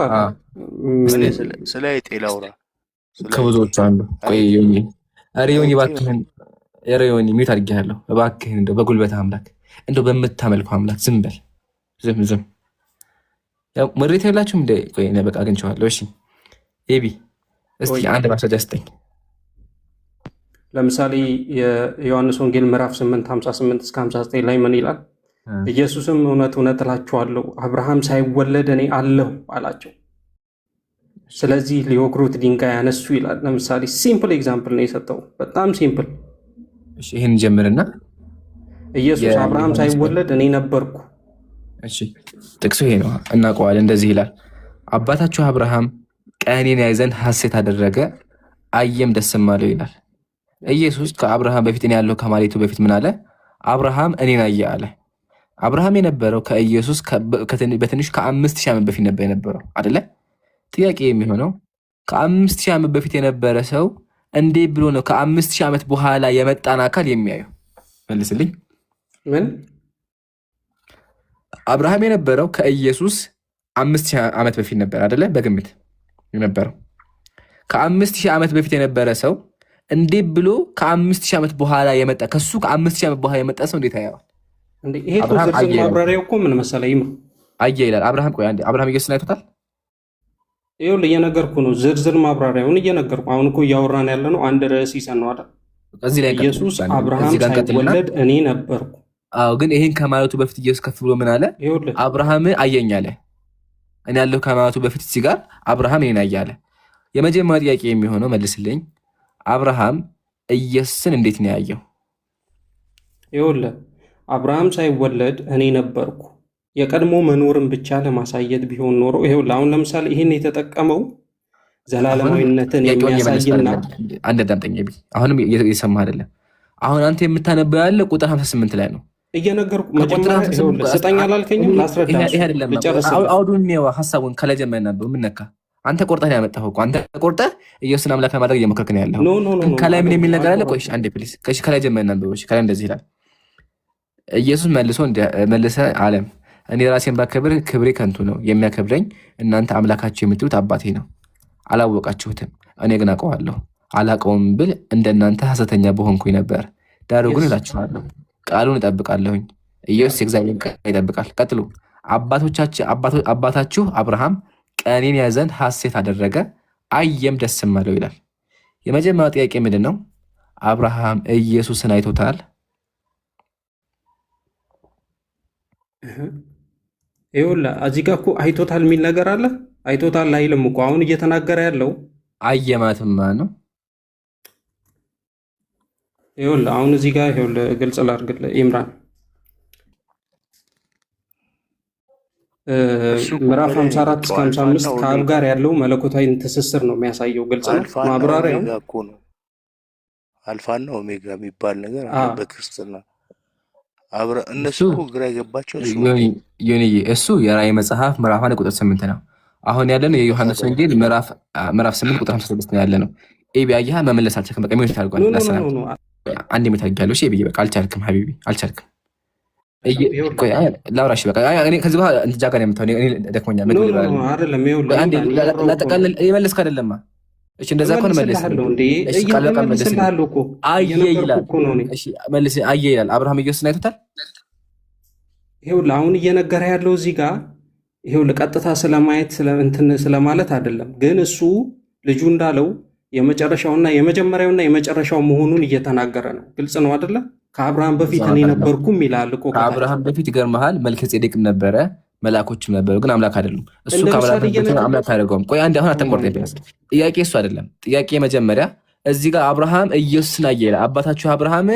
Speaker 3: ስለ ጤላውራ
Speaker 2: ከብዙዎቹ አንዱ። ቆይ ዮኒ፣ ኧረ ዮኒ እባክህን፣ ኧረ ዮኒ ሚውት አድርጌሃለሁ እባክህን፣ እንደው በጉልበት አምላክ፣ እንደው በምታመልከው አምላክ ዝም በል፣ ዝም። ያው መሬት የላችሁም እንደ ቆይ እኔ በቃ አግኝቼዋለሁ። እሺ ኤቢ እስቲ አንድ ማስረጃ ስጠኝ።
Speaker 4: ለምሳሌ የዮሐንስ ወንጌል ምዕራፍ 8:58 እስከ 59 ላይ ምን ይላል? ኢየሱስም እውነት እውነት እላችኋለሁ አብርሃም ሳይወለድ እኔ አለሁ አላቸው። ስለዚህ ሊወግሩት ድንጋይ ያነሱ ይላል። ለምሳሌ ሲምፕል ኤግዛምፕል ነው የሰጠው፣ በጣም ሲምፕል።
Speaker 2: እሺ ይሄን ጀምርና
Speaker 4: ኢየሱስ አብርሃም ሳይወለድ እኔ ነበርኩ።
Speaker 2: እሺ ጥቅሱ ይሄ ነው፣ እናውቀዋለን። እንደዚህ ይላል፣ አባታችሁ አብርሃም ቀኔን ያይ ዘንድ ሐሴት አደረገ፣ አየም ደስም አለው ይላል። ኢየሱስ ከአብርሃም በፊት እኔ ያለው ከማለቱ በፊት ምን አለ? አብርሃም እኔን አየ አለ። አብርሃም የነበረው ከኢየሱስ በትንሹ ከ5000 ዓመት በፊት ነበር የነበረው አይደለ? ጥያቄ የሚሆነው ከ5000 ዓመት በፊት የነበረ ሰው እንዴት ብሎ ነው ከ5000 ዓመት በኋላ የመጣን አካል የሚያየው? መልስልኝ።
Speaker 4: ምን?
Speaker 2: አብርሃም የነበረው ከኢየሱስ 5000 ዓመት በፊት ነበር አይደለ? በግምት የነበረው ከ5000 ዓመት በፊት የነበረ ሰው እንዴት ብሎ ከ5000 ዓመት በኋላ የመጣ ከሱ ከ5000 ዓመት በኋላ የመጣ ሰው እንዴት ያየዋል?
Speaker 4: ይሄ ዝርዝር ማብራሪያው እኮ ምን መሰለህ
Speaker 2: አየ ይላል። አብርሃም ቆይ አንዴ፣ አብርሃም ኢየሱስን አይቶታል?
Speaker 4: ይኸውልህ እየነገርኩ ነው፣ ዝርዝር ማብራሪያውን እየነገርኩ። አሁን እኮ እያወራን ያለ ነው አንድ ርዕስ ይዘን ነው አይደል? ኢየሱስ አብርሃም ሳይወለድ እኔ ነበርኩ።
Speaker 2: አዎ፣ ግን ይሄን ከማለቱ በፊት ኢየሱስ ከፍ ብሎ ምን አለ? አብርሃም አየኝ አለ። እኔ ያለሁ ከማለቱ በፊት እዚህ ጋር አብርሃም እኔን አየ አለ። የመጀመሪያ ጥያቄ የሚሆነው መልስልኝ፣ አብርሃም ኢየሱስን እንዴት ነው ያየው?
Speaker 4: ይኸውልህ አብርሃም ሳይወለድ እኔ ነበርኩ የቀድሞ መኖርን ብቻ ለማሳየት ቢሆን ኖሮ፣ ይኸውልህ አሁን ለምሳሌ ይህን የተጠቀመው ዘላለማዊነትን የሚያሳይና
Speaker 2: አንድ ዳምጠኛ አሁንም እየሰማህ አይደለም። አሁን አንተ የምታነበው ያለ ቁጥር 58 ላይ ነው
Speaker 4: እየነገርኩ መጀመሪያ ስጠኝ አላልከኝም? ላስረዳ
Speaker 2: አውዱን ሀሳቡን ከላይ ጀምረን ነበር። ምን ነካ? አንተ ቆርጠህ ያመጣኸው እኮ አንተ ቆርጠህ ኢየሱስን አምላክ ለማድረግ እየሞከርክ ነው ያለው። ከላይ ምን የሚል ነገር አለ? ቆይ አንዴ ፕሊዝ። ከላይ ጀምረን ነበር። ከላይ እንደዚህ ይላል። ኢየሱስ መልሰ አለም እኔ ራሴን ባከብር ክብሬ ከንቱ ነው፣ የሚያከብረኝ እናንተ አምላካችሁ የምትሉት አባቴ ነው። አላወቃችሁትም፣ እኔ ግን አውቀዋለሁ። አላውቀውም ብል እንደናንተ ሐሰተኛ በሆንኩኝ ነበር። ዳሩ ግን እላችኋለሁ ቃሉን እጠብቃለሁኝ። ኢየሱስ የእግዚአብሔርን ቃል ይጠብቃል። ቀጥሉ። አባታችሁ አብርሃም ቀኔን ያይ ዘንድ ሐሴት አደረገ፣ አየም ደስም አለው ይላል። የመጀመሪያው ጥያቄ ምንድን ነው? አብርሃም ኢየሱስን አይቶታል?
Speaker 4: ይኸውልህ እዚህ ጋር እኮ አይቶታል የሚል ነገር አለ። አይቶታል አይልም እኮ አሁን እየተናገረ ያለው
Speaker 2: አየማትም ነው።
Speaker 4: ይኸውልህ አሁን እዚህ ጋር ይኸውልህ ግልጽ ላድርግልህ ኢምራን ምዕራፍ 54 እስከ 55 ከአብ ጋር ያለው መለኮታዊ ትስስር ነው የሚያሳየው። ግልጽ ነው። ማብራሪያው
Speaker 3: አልፋና ኦሜጋ የሚባል ነገር በክርስትና እነሱ ግራ የገባቸው
Speaker 2: እሱ የራእይ መጽሐፍ ምዕራፍ 1 ቁጥር 8 ነው። አሁን ያለነው የዮሐንስ ወንጌል ምዕራፍ 8 ቁጥር 56 ነው ያለነው። ኤቢ አየህ መመለስ አልቻልክም። በቃ ምን ታርጓል? ለሰላም አንድ የምታርጋለሽ ኤቢ በቃ አልቻልክም። ሀቢቢ አልቻልክም። ላውራሽ በቃ እኔ ከዚህ በኋላ እንጃ ጋር የምታው እኔ ደክሞኛል። ምን ይባላል አይደለም ይኸውልህ አንዴ ለጠቃለል የመለስክ አይደለማ። እሺ እንደዛ ከሆነ መልስ እሺ ቃል በቃል መልስ አየ ይላል። እሺ መልስ አየ ይላል። አብርሃም ኢየሱስን አይቶታል?
Speaker 4: ይኸውልህ አሁን እየነገረ ያለው እዚህ ጋር ይኸውልህ ቀጥታ ስለማየት ስለማለት አይደለም፣ ግን እሱ ልጁ እንዳለው የመጨረሻውና የመጨረሻው መሆኑን እየተናገረ ነው። ግልጽ ነው አይደለ? ከአብርሃም በፊት እኔ ነበርኩም ይላል እኮ።
Speaker 2: ከአብርሃም በፊት ይገርምሃል፣ መልከ ጼዴቅም ነበረ፣ መላኮችም ነበሩ፣ ግን አምላክ አይደሉም። እሱ ከአብርሃም በፊት አምላክ አደረገውም። ቆይ አንዴ አሁን አትቆርጥ። ቢያንስ ጥያቄ እሱ አይደለም። ጥያቄ መጀመሪያ እዚህ ጋር አብርሃም ኢየሱስን አየ ይላል። አባታችሁ አብርሃም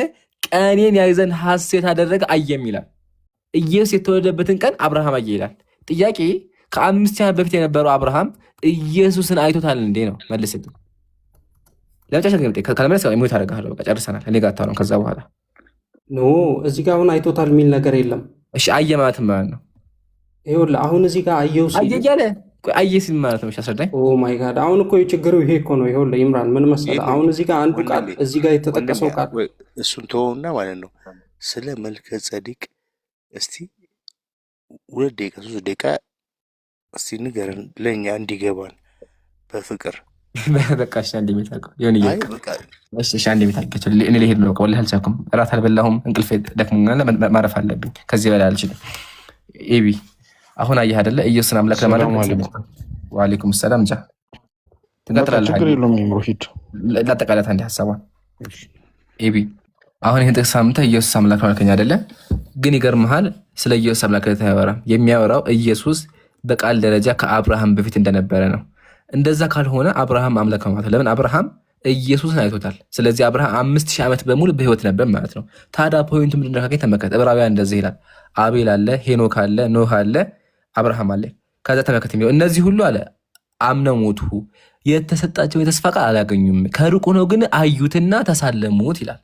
Speaker 2: ቀኔን ያይ ዘንድ ሐሴት አደረገ አየም ይላል። ኢየሱስ የተወለደበትን ቀን አብርሃም አየ ይላል። ጥያቄ ከ5 ዓመት በፊት የነበረው አብርሃም ኢየሱስን አይቶታል እንዴ ነው መልስልኝ። ለመጨረሻ ግን ካልመለስ ሞት አደርግሃለሁ። በቃ ጨርሰናል። እኔ ጋር አታወራም ከዛ በኋላ
Speaker 4: ኖ እዚህ ጋር አሁን አይቶታል የሚል ነገር የለም።
Speaker 2: እሺ አየ ማለት ማለት ነው።
Speaker 4: ይኸውልህ አሁን እዚህ ጋር አየው ሲል
Speaker 2: አየ እያለ አየ ሲል ማለት ነው። እሺ አስረዳኝ።
Speaker 4: ኦ ማይ ጋድ አሁን እኮ የችግሩ ይሄ እኮ ነው። ይኸውልህ ኢምራን ምን መሰለህ አሁን እዚህ ጋር አንዱ ቃል እዚህ ጋር የተጠቀሰው ቃል
Speaker 3: እሱን ተወውና ማለት ነው ስለ መልከ ጼዴቅ እስቲ 2 ደቂቃ 3 ደቂቃ እስቲ ንገረን ለእኛ እንዲገባን በፍቅር
Speaker 2: በቃ እሺ አንዴ የሚታቀው ይሁን ይሄ እሺ አንዴ የሚታቀው እኔ ልሄድ ነው። ወላሂ አልቻልኩም። እራት አልበላሁም። እንቅልፍ ደክሞኛል። ማረፍ አለብኝ። ከዚህ በላይ አልችልም። ኤቢ አሁን አየህ አይደለ ኢየሱስን አምላክ ለማድረግ ወአለይኩም ሰላም ጃ ትቀጥላለህ።
Speaker 7: ችግር የለውም ሮሂድ
Speaker 2: ለአጠቃላይ አንዴ ሐሳቧን ኤቢ አሁን ይሄን ጥቅስ ሰምተህ ኢየሱስ አምላክ ነው አልከኝ አይደለ? ግን ይገርምሃል ስለ ኢየሱስ አምላክ የሚያወራው ኢየሱስ በቃል ደረጃ ከአብርሃም በፊት እንደነበረ ነው። እንደዛ ካልሆነ አብርሃም አምላክ ማለት ለምን? አብርሃም ኢየሱስን አይቶታል። ስለዚህ አብርሃም 5000 ዓመት በሙሉ በህይወት ነበር ማለት ነው። ታዲያ ፖይንቱ ምንድነው? ካገኝ ተመከተ። ዕብራውያን እንደዚህ ይላል። አቤል አለ፣ ሄኖክ አለ፣ ኖህ አለ፣ አብርሃም አለ። ከዛ ተመከተ የሚለው እነዚህ ሁሉ አለ አምነው ሞቱ፣ የተሰጣቸው የተስፋ ቃል አላገኙም፣ ከሩቅ ነው ግን አዩትና ተሳለሙት ይላል።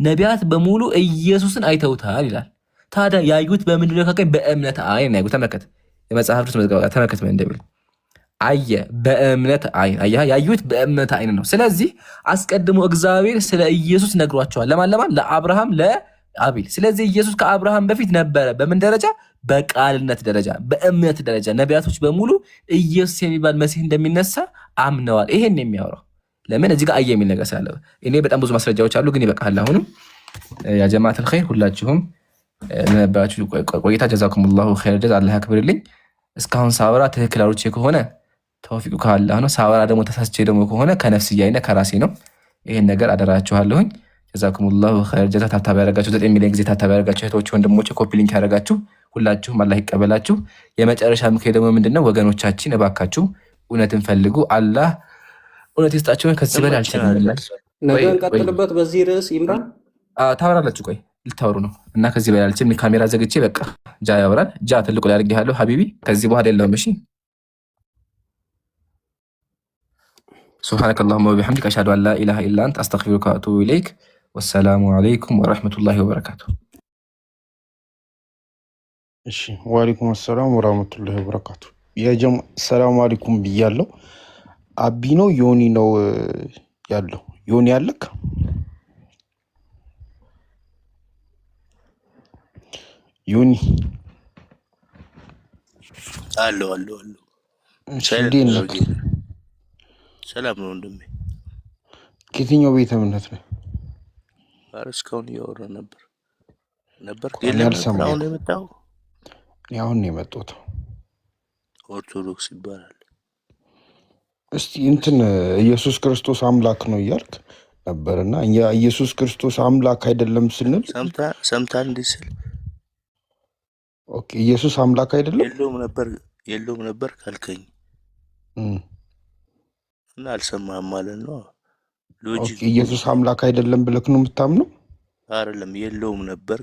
Speaker 2: ነቢያት በሙሉ ኢየሱስን አይተውታል ይላል። ታዲያ ያዩት በምንድነው? ካገኝ በእምነት አይን ያዩት። ተመከተ የመጽሐፍ ቅዱስ መዝገባ ተመከተ ምን እንደሚል አየ በእምነት አይን ያዩት በእምነት አይን ነው። ስለዚህ አስቀድሞ እግዚአብሔር ስለ ኢየሱስ ነግሯቸዋል። ለማን? ለአብርሃም ለአቤል። ስለዚህ ኢየሱስ ከአብርሃም በፊት ነበረ። በምን ደረጃ? በቃልነት ደረጃ፣ በእምነት ደረጃ ነቢያቶች በሙሉ ኢየሱስ የሚባል መሲህ እንደሚነሳ አምነዋል። ይሄን የሚያወራው ለምን እዚህ ጋር አየ የሚል ነገር ስላለ። እኔ በጣም ብዙ ማስረጃዎች አሉ፣ ግን ይበቃል። አሁንም ያ ጀማዓተል ኸይር ሁላችሁም ለነበራችሁ ቆይታ ጀዛኩሙላሁ ኸይር ጀዛ፣ አላህ ያክብርልኝ። እስካሁን ሳወራ ትክክል አውርቼ ከሆነ ተውፊቁ ካላህ ነው። ሳወራ ደግሞ ተሳስቼ ደግሞ ከሆነ ከነፍስያይና ከራሴ ነው። ይሄን ነገር አደራችኋለሁኝ። ጀዛኩሙላሁ ኸይር ጀዛ። ታብታብ ያደረጋችሁ 9 ሚሊዮን ጊዜ ታብታብ ያደረጋችሁ እህቶች ወንድሞች፣ ኮፒ ሊንክ ያደረጋችሁ ሁላችሁም አላህ ይቀበላችሁ። የመጨረሻ ምክሬ ደግሞ ምንድነው? ወገኖቻችን እባካችሁ እውነትን ፈልጉ። አላህ እውነት ይስጣችሁ። ከዚህ በላይ አልችልም።
Speaker 4: ነገ እንቀጥልበት በዚህ ርዕስ ኢምራን
Speaker 2: ታወራላችሁ። ቆይ ልታወሩ ነው እና ከዚህ በላይ አልችልም። ካሜራ ዘግቼ በቃ ጃ ያወራል። ጃ ትልቁ ላይ አድርጌሃለሁ ሀቢቢ። ከዚህ በኋላ የለውም። እሺ ሱብሃነከ አላሁመ ወቢሐምዲከ አሽሀዱ አን ላ ኢላሃ ኢላ አንተ አስተግፊሩከ ወአቱቡ ኢለይክ። ወሰላሙ አለይኩም ወረሕመቱላሂ ወበረካቱ።
Speaker 7: እሺ ወአለይኩም ሰላም ወራህመቱላሂ ወበረካቱ። የጀማ ሰላም አለይኩም ብያለሁ። አቢ ነው ዮኒ ነው ያለው? ዮኒ አለክ? ዮኒ
Speaker 3: አለው።
Speaker 7: እሺ እንዴት ነህ?
Speaker 3: ሰላም ነው ወንድሜ።
Speaker 7: ከየትኛው ቤተ እምነት ነህ?
Speaker 3: ኧረ እስካሁን እያወራን ነበር።
Speaker 7: እኔ አልሰማሁም።
Speaker 3: አሁን የመጣው
Speaker 7: እኔ አሁን ነው የመጣሁት።
Speaker 3: ኦርቶዶክስ ይባላል።
Speaker 7: እስቲ እንትን ኢየሱስ ክርስቶስ አምላክ ነው እያልክ ነበርና ኢየሱስ ክርስቶስ አምላክ አይደለም ስንል
Speaker 3: ሰምታል እንዴ ስል
Speaker 7: ኦኬ ኢየሱስ አምላክ አይደለም
Speaker 3: የለውም ነበር ካልከኝ እና አልሰማህም ማለት ነው። ሎጂክ
Speaker 7: ኢየሱስ አምላክ አይደለም ብለክ ነው የምታምነው?
Speaker 3: አይደለም የለውም ነበር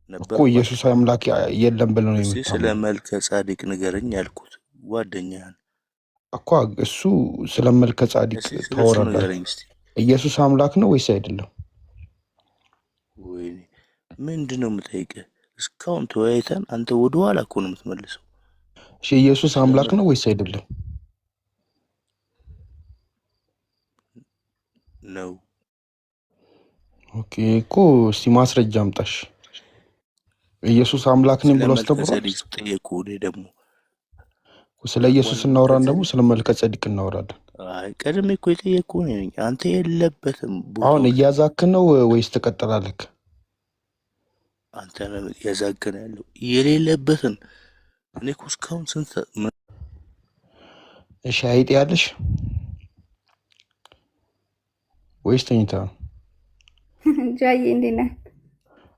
Speaker 7: እኮ ኢየሱስ አምላክ የለም ብለው ነው የምታምነው?
Speaker 3: ስለ መልከ ጻድቅ ንገረኝ ያልኩት ጓደኛህን እኮ።
Speaker 7: እሱ ስለ መልከ ጻድቅ ታወራለህ። ኢየሱስ አምላክ ነው ወይስ አይደለም?
Speaker 3: ወይኔ ምንድነው የምጠይቅህ? እስካሁን ተወያይተን አንተ ወደ ኋላ እኮ ነው የምትመልሰው።
Speaker 7: እሺ ኢየሱስ አምላክ ነው ወይስ አይደለም?
Speaker 3: ነው።
Speaker 7: ኦኬ እኮ እስቲ ማስረጃ አምጣሽ። ኢየሱስ አምላክ ነኝ ብሎ አስተምሯል?
Speaker 3: ደግሞ
Speaker 7: ስለ ኢየሱስ እናወራን፣ ደግሞ ስለ መልከ ጸዲቅ እናወራለን።
Speaker 3: አይ ቀድሜ እኮ የጠየኩህ ነኝ። አንተ የለበትም።
Speaker 7: አሁን እያዛክ ነው ወይስ ትቀጥላለህ?
Speaker 3: አንተ ነው እያዛክ ነው ያለው የሌለበትን። እኔ እኮ እስካሁን ስንት
Speaker 7: እሺ አይጥ ያለሽ ወይስ ተኝታ ነው?
Speaker 1: ጃዬ እንዴት ነህ?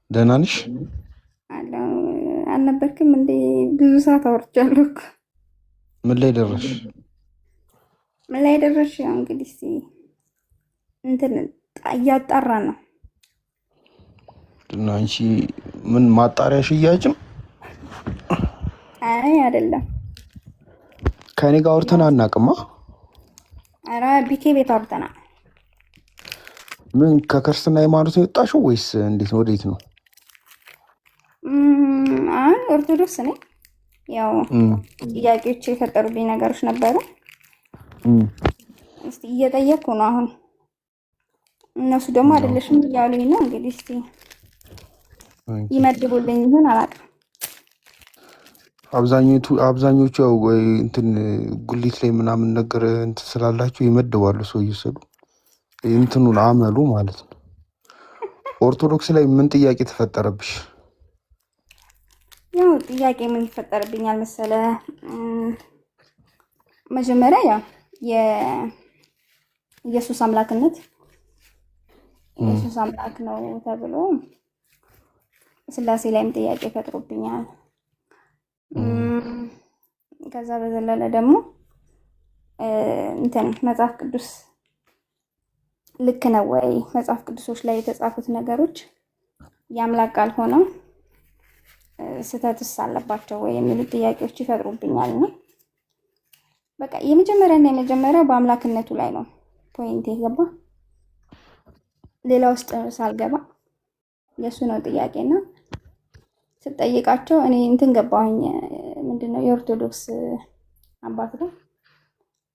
Speaker 7: ደህና ነሽ?
Speaker 1: አልነበርክም እንዴ? ብዙ ሰዓት አውርቻለሁ እኮ።
Speaker 7: ምን ላይ ደረሽ?
Speaker 1: ያው እንግዲህ እንትን እያጣራ ነው።
Speaker 7: እና አንቺ ምን ማጣሪያ ሽያጭ ነው?
Speaker 1: አይ አይደለም።
Speaker 7: ከኔ ጋር አውርተን አናውቅማ።
Speaker 1: ኧረ ቢኬ ቤት አውርተናል።
Speaker 7: ምን ከክርስትና ሃይማኖት የወጣሽው ወይስ እንዴት ነው? ወዴት ነው?
Speaker 1: አይ ኦርቶዶክስ ነኝ። ያው ጥያቄዎች የፈጠሩብኝ ነገሮች ነበሩ። እስቲ እየጠየቅኩ ነው አሁን። እነሱ ደግሞ አይደለሽም እያሉኝ ነው። እንግዲህ እስቲ ይመድቡልኝ ይሁን አላውቅም።
Speaker 7: አብዛኞቹ ያው እንትን ጉሊት ላይ ምናምን ነገር እንትን ስላላችሁ ይመድባሉ። ሰው እየሰዱ እንትኑን አመሉ ማለት ነው። ኦርቶዶክስ ላይ ምን ጥያቄ ተፈጠረብሽ?
Speaker 1: ያው ጥያቄ ምን ይፈጠርብኛል መሰለ? መጀመሪያ ያው የኢየሱስ አምላክነት ኢየሱስ አምላክ ነው ተብሎ ስላሴ ላይም ጥያቄ ፈጥሮብኛል። ከዛ በዘለለ ደግሞ እንትን መጽሐፍ ቅዱስ ልክ ነው ወይ? መጽሐፍ ቅዱሶች ላይ የተጻፉት ነገሮች የአምላክ ቃል ሆነው ስህተትስ አለባቸው ወይ የሚሉ ጥያቄዎች ይፈጥሩብኛል። ነው በቃ የመጀመሪያው በአምላክነቱ ላይ ነው ፖይንት የገባ። ሌላ ውስጥ ሳልገባ የሱ ነው ጥያቄና ስጠይቃቸው እኔ እንትን ገባሁኝ። ምንድነው የኦርቶዶክስ አባት ነው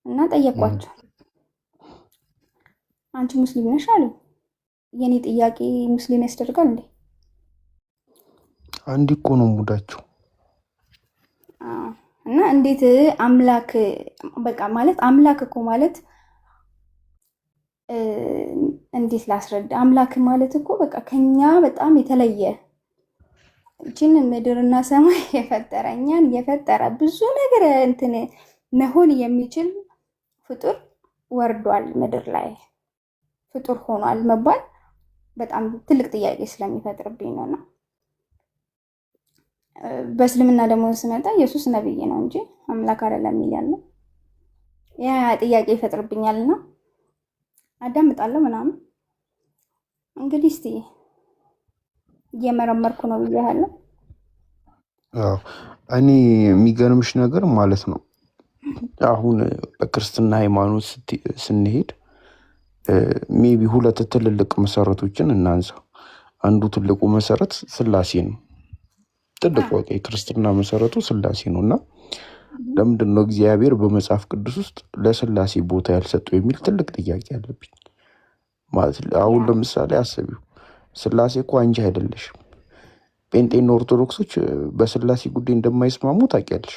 Speaker 1: እና ጠየኳቸው። አንቺ ሙስሊም ነሽ አሉ። የኔ ጥያቄ ሙስሊም ያስደርጋል እንዴ?
Speaker 7: አንድ እኮ ነው ሙዳቸው።
Speaker 1: እና እንዴት አምላክ በቃ ማለት አምላክ እኮ ማለት እንዴት ላስረዳ? አምላክ ማለት እኮ በቃ ከኛ በጣም የተለየ እቺን ምድርና ሰማይ የፈጠረ እኛን የፈጠረ ብዙ ነገር እንትን መሆን የሚችል ፍጡር ወርዷል ምድር ላይ ፍጡር ሆኗል መባል በጣም ትልቅ ጥያቄ ስለሚፈጥርብኝ ነውና በእስልምና ደግሞ ስመጣ ኢየሱስ ነብይ ነው እንጂ አምላክ አይደለም ይላል። ያ ጥያቄ ይፈጥርብኛልና አዳምጣለሁ ምናምን። እንግዲህ እስቲ እየመረመርኩ ነው ብያለሁ።
Speaker 7: አዎ እኔ የሚገርምሽ ነገር ማለት ነው አሁን በክርስትና ሃይማኖት ስንሄድ ሜቢ ሁለት ትልልቅ መሰረቶችን እናንሳ። አንዱ ትልቁ መሰረት ስላሴ ነው። ትልቁ በቃ የክርስትና መሰረቱ ስላሴ ነው እና ለምንድን ነው እግዚአብሔር በመጽሐፍ ቅዱስ ውስጥ ለስላሴ ቦታ ያልሰጠው የሚል ትልቅ ጥያቄ አለብኝ። ማለት አሁን ለምሳሌ አስቢው፣ ስላሴ እኮ አንቺ አይደለሽም። ጴንጤና ኦርቶዶክሶች በስላሴ ጉዳይ እንደማይስማሙ ታውቂያለሽ።